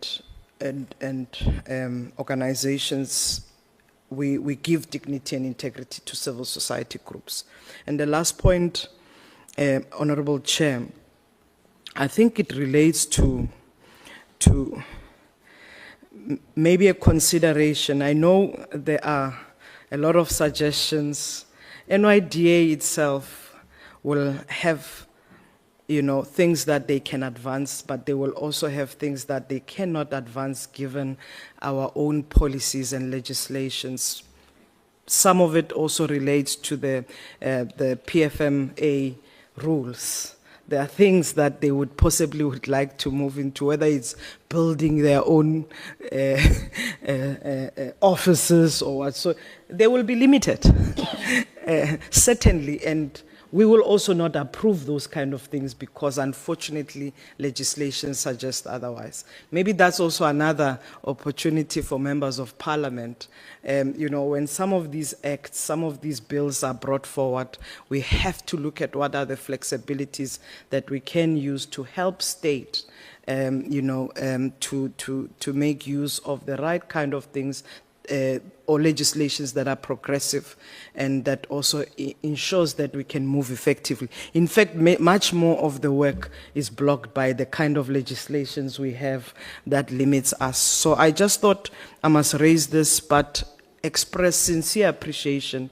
organizations, we give dignity and integrity to civil society groups. And the last point, Honorable Chair, I think it relates to maybe a consideration. I know there are a lot of suggestions. NYDA itself will have things that they can advance, but they will also have things that they cannot advance given our own policies and legislations. Some of it also relates to the PFMA rules. There are things that they would possibly would like to move into, whether it's building their own offices or what. So they will be limited, certainly. And we will also not approve those kind of things because, unfortunately, legislation suggests otherwise. Maybe that's also another opportunity for members of parliament. When some of these acts, some of these bills are brought forward, we have to look at what are the flexibilities that we can use to help state, to make use of the right kind of things or legislations that are progressive and that also ensures that we can move effectively. In fact, much more of the work is blocked by the kind of legislations we have that limits us. So I just thought I must raise this, but express sincere appreciation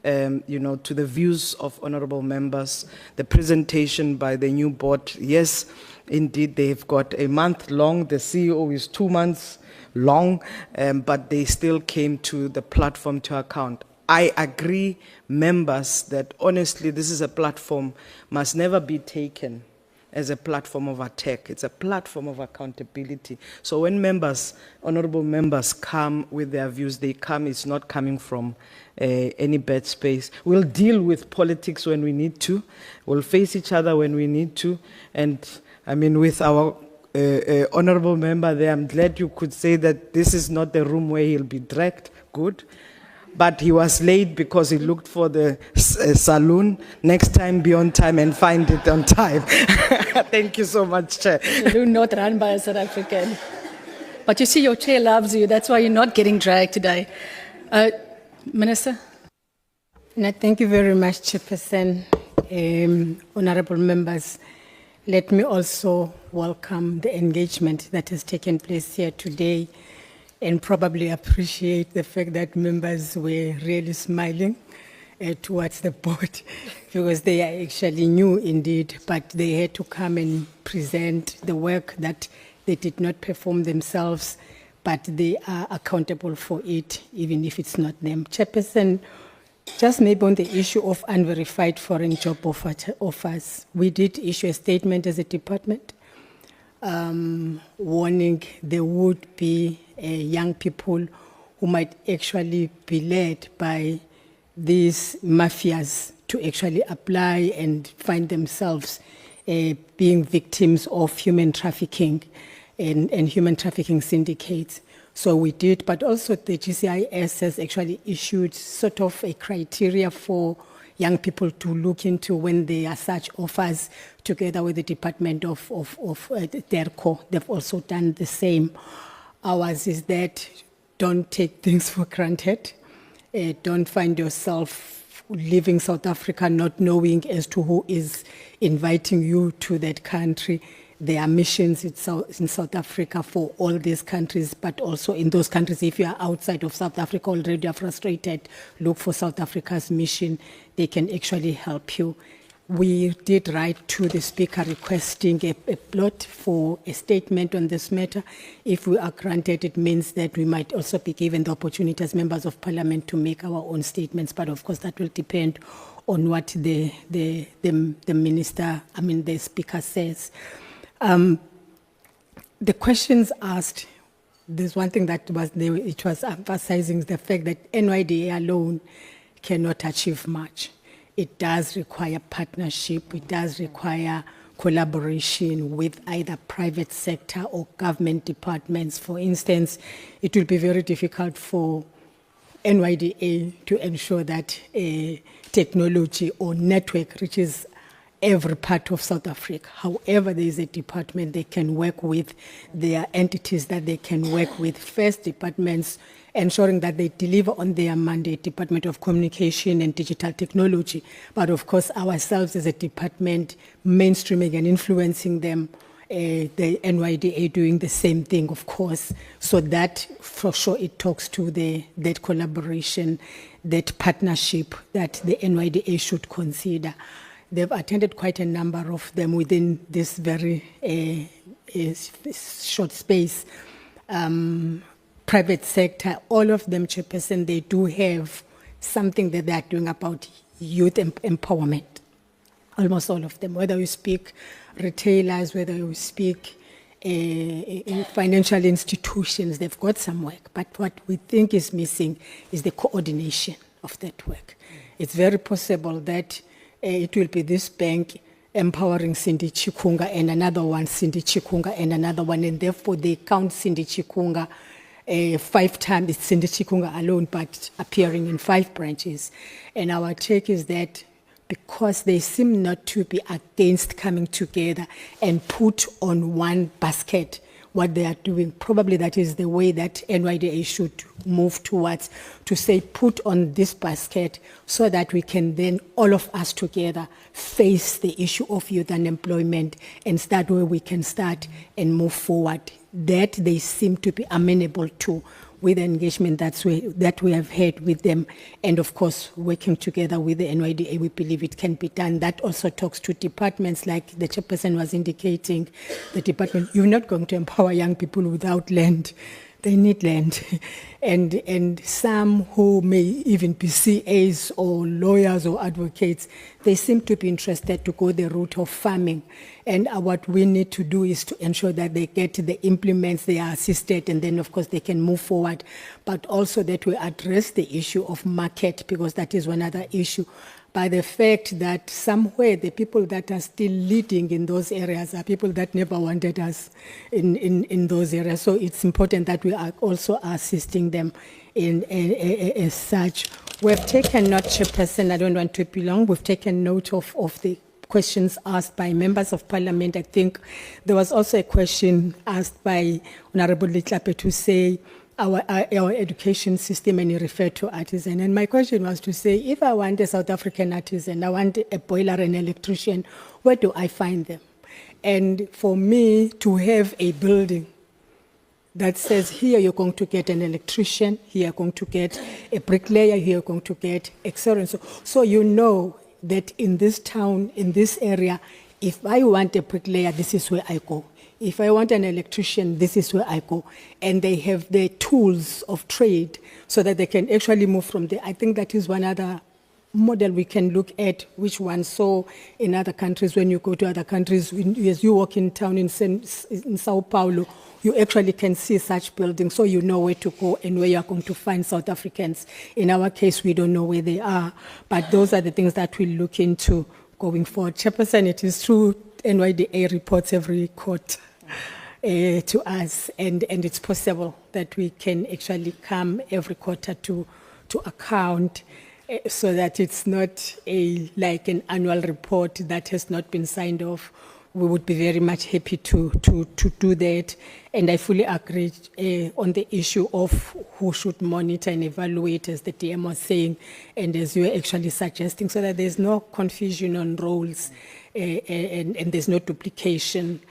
to the views of honorable members, the presentation by the new board. Yes, indeed, they've got a month long. The CEO is 2 months long, but they still came to the platform to account. I agree, members, that honestly this is a platform must never be taken as a platform of attack. It's a platform of accountability. So when members, honorable members, come with their views, it's not coming from any bad space. We'll deal with politics when we need to. We'll face each other when we need to. And I mean, with our honorable member there, I'm glad you could say that this is not the room where he'll be dragged. Good. but he was late because he looked for the saloon. Next time, be on time and find it on time. Thank you so much, Chair. Saloon not run by a South African. But you see, your chair loves you. That's why you're not getting dragged today. Minister? No, thank you very much, Chairperson. Honorable members, let me also welcome the engagement that has taken place here today and probably appreciate the fact that members were really smiling towards the board because they are actually new indeed, but they had to come and present the work that they did not perform themselves, but they are accountable for it, even if it's not them. Chairperson, just maybe on the issue of unverified foreign job offers, we did issue a statement as a department warning there would be young people who might actually be led by these mafias to actually apply and find themselves being victims of human trafficking and human trafficking syndicates. So we did, but also the GCIS has actually issued sort of a criteria for young people to look into when there are such offers, together with the Department of DERCO. They've also done the same. Ours is that don't take things for granted. Don't find yourself leaving South Africa not knowing as to who is inviting you to that country. There are missions in South Africa for all these countries, but also in those countries, if you are outside of South Africa already, are frustrated, look for South Africa's mission. They can actually help you. We did write to the Speaker requesting a plot for a statement on this matter. If we are granted, it means that we might also be given the opportunity as members of Parliament to make our own statements, but of course that will depend on what the minister, the Speaker says. The questions asked, there's one thing that it was emphasizing the fact that NYDA alone cannot achieve much. It does require partnership, it does require collaboration with either private sector or government departments. For instance, it will be very difficult for NYDA to ensure that technology or network reaches every part of South Africa. However, there is a department they can work with. There are entities that they can work with. First, departments ensuring that they deliver on their mandate, Department of Communication and Digital Technology. But of course, ourselves as a department, mainstreaming and influencing them, the NYDA doing the same thing, of course. So that, for sure, it talks to that collaboration, that partnership that the NYDA should consider. They've attended quite a number of them within this very short space. Private sector, all of them, Chairperson, they do have something that they are doing about youth empowerment. Almost all of them, whether you speak retailers, whether you speak financial institutions, they've got some work. But what we think is missing is the coordination of that work. It's very possible that it will be this bank empowering Cindy Chikunga and another one, Cindy Chikunga and another one, and therefore they count Cindy Chikunga 5 times, it's Cindy Chikunga alone, but appearing in 5 branches. And our take is that because they seem not to be against coming together and put on one basket what they are doing, probably that is the way that NYDA should move towards, to say put on this basket so that we can then all of us together face the issue of youth unemployment and start where we can start and move forward. That they seem to be amenable to with the engagement that we have had with them, and of course working together with the NYDA, we believe it can be done. That also talks to departments like the Chairperson was indicating. The department, you're not going to empower young people without land. They need land. And some who may even be CAs or lawyers or advocates, they seem to be interested to go the route of farming. And what we need to do is to ensure that they get the implements, they are assisted, and then of course they can move forward. But also that we address the issue of market, because that is one other issue. by the fact that somewhere the people that are still leading in those areas are people that never wanted us in those areas. So it's important that we are also assisting them in as such. We've taken note, Chairperson, I don't want to be long, we've taken note of the questions asked by members of parliament. I think there was also a question asked by Honorable Litlape to say our education system, and he referred to artisan. And my question was to say, if I want a South African artisan, I want a boiler and electrician, where do I find them? And for me to have a building that says, here you're going to get an electrician, here you're going to get a bricklayer, here you're going to get etc. So you know that in this town, in this area, if I want a bricklayer, this is where I go. If I want an electrician, this is where I go. And they have the tools of trade so that they can actually move from there. I think that is one other model we can look at, which one saw in other countries. When you go to other countries, as you walk in town in Sao Paulo, you actually can see such buildings, so you know where to go and where you're going to find South Africans. In our case, we don't know where they are, but those are the things that we look into going forward. Chairperson, it is true, NYDA reports every quarter to us, and it's possible that we can actually come every quarter to account, so that it's not like an annual report that has not been signed off. We would be very much happy to do that. And I fully agree on the issue of who should monitor and evaluate, as the DM was saying, and as you were actually suggesting, so that there's no confusion on roles and there's no duplication.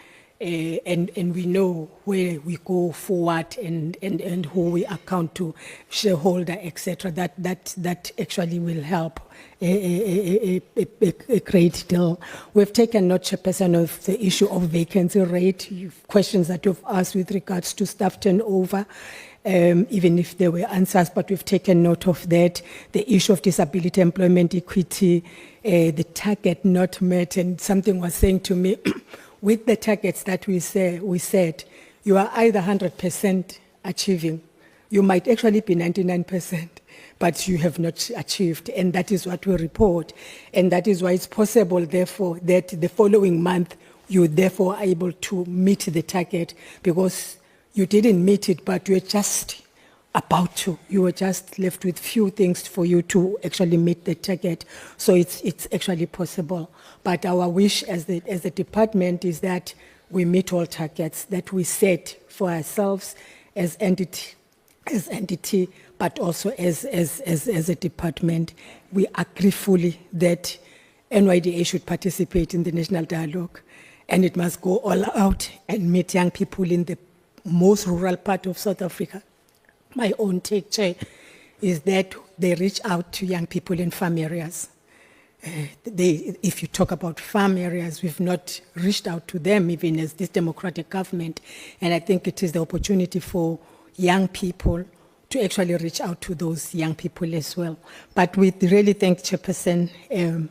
And we know where we go forward and who we account to, shareholder, etc. That actually will help a great deal. We've taken note, Chairperson, of the issue of vacancy rate, questions that you've asked with regards to staff turnover, even if there were answers, but we've taken note of that. The issue of disability employment equity, the target not met, and something was saying to me, with the targets that we set, you are either 100% achieving, you might actually be 99%, but you have not achieved, and that is what we report. And that is why it's possible, therefore, that the following month you therefore are able to meet the target, because you didn't meet it, but you're just about to. You were just left with few things for you to actually meet the target. So it's actually possible. But our wish as the department is that we meet all targets that we set for ourselves as entity, but also as a department. We agree fully that NYDA should participate in the national dialogue, and it must go all out and meet young people in the most rural part of South Africa. My own take, Chair, is that they reach out to young people in farm areas. If you talk about farm areas, we've not reached out to them even as this democratic government, and I think it is the opportunity for young people to actually reach out to those young people as well. But we really thank Chairperson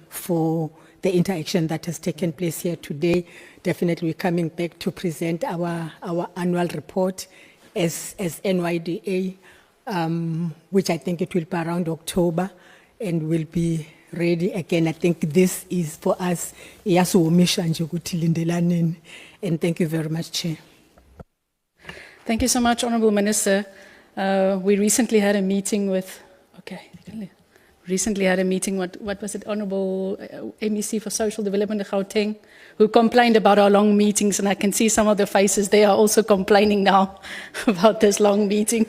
for the interaction that has taken place here today. Definitely we're coming back to present our annual report as NYDA, which I think it will be around October, and will be ready again. I think this is for us, and thank you very much, Chair. Thank you so much, Honourable Minister. We recently had a meeting with, what was it, Honourable MEC for Social Development of Gauteng, who complained about our long meetings, and I can see some of the faces there are also complaining now about this long meeting.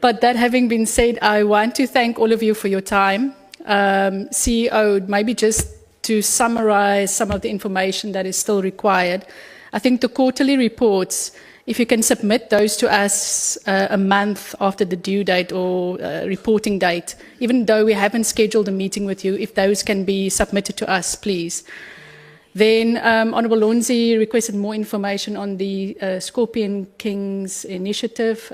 But that having been said, I want to thank all of you for your time. CEO, maybe just to summarize some of the information that is still required. I think the quarterly reports, if you can submit those to us a month after the due date or reporting date, even though we haven't scheduled a meeting with you, if those can be submitted to us, please. Then Honourable Lonzi requested more information on the Scorpion Kings initiative.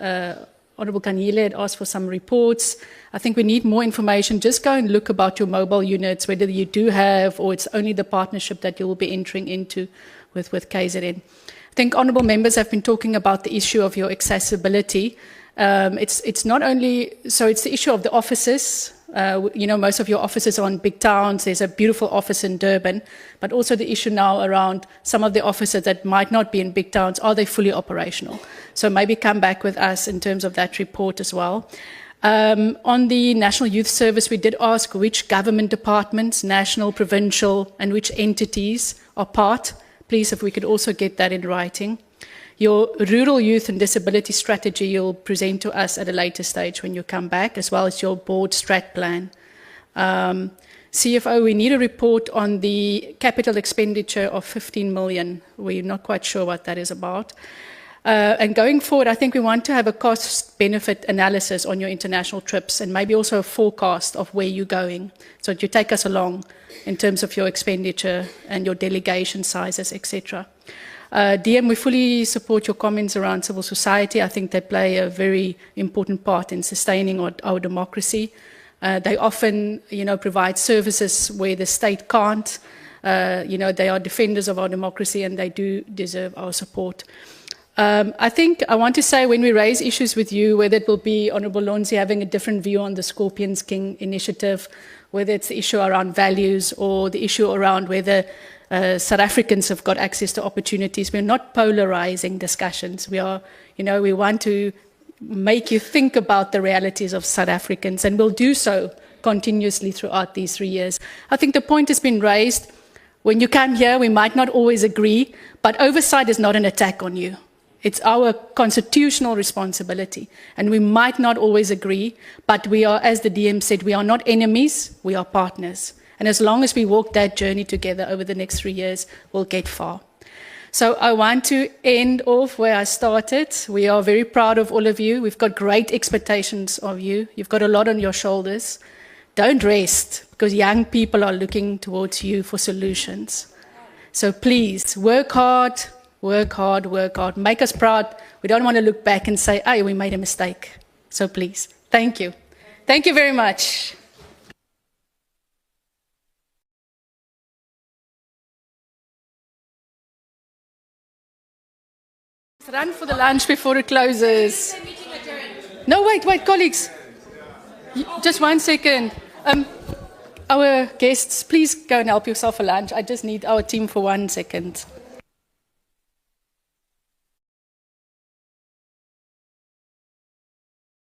Honourable Kanyile had asked for some reports. I think we need more information. Just go and look about your mobile units, whether you do have or it's only the partnership that you will be entering into with KZN. I think honourable members have been talking about the issue of your accessibility. It's not only, so it's the issue of the offices, Most of your offices are in big towns. There's a beautiful office in Durban, but also the issue now around some of the offices that might not be in big towns. Are they fully operational? So maybe come back with us in terms of that report as well. On the National Youth Service, we did ask which government departments, national, provincial, and which entities are part. Please, if we could also get that in writing. Your rural youth and disability strategy you'll present to us at a later stage when you come back, as well as your board strat plan. CFO, we need a report on the capital expenditure of 15 million. We're not quite sure what that is about. And going forward, I think we want to have a cost-benefit analysis on your international trips and maybe also a forecast of where you're going, so that you take us along in terms of your expenditure and your delegation sizes, etc. DM, we fully support your comments around civil society. I think they play a very important part in sustaining our democracy. They often, provide services where the state can't. They are defenders of our democracy and they do deserve our support. I think I want to say when we raise issues with you, whether it will be Honourable Lonzi having a different view on the Scorpions King initiative, whether it's the issue around values or the issue around whether South Africans have got access to opportunities. We're not polarizing discussions. We want to make you think about the realities of South Africans, and we'll do so continuously throughout these 3 years. I think the point has been raised. When you come here, we might not always agree, but oversight is not an attack on you. It's our constitutional responsibility, and we might not always agree, but we are, as the DM said, we are not enemies, we are partners. And as long as we walk that journey together over the next 3 years, we'll get far. So I want to end off where I started. We are very proud of all of you. We've got great expectations of you. You've got a lot on your shoulders. Don't rest, because young people are looking towards you for solutions. So please, work hard, work hard, work hard. Make us proud. We don't want to look back and say, we made a mistake. So please, thank you. Thank you very much. Run for the lunch before it closes. No, wait, colleagues. Just 1 second. Our guests, please go and help yourself for lunch. I just need our team for 1 second.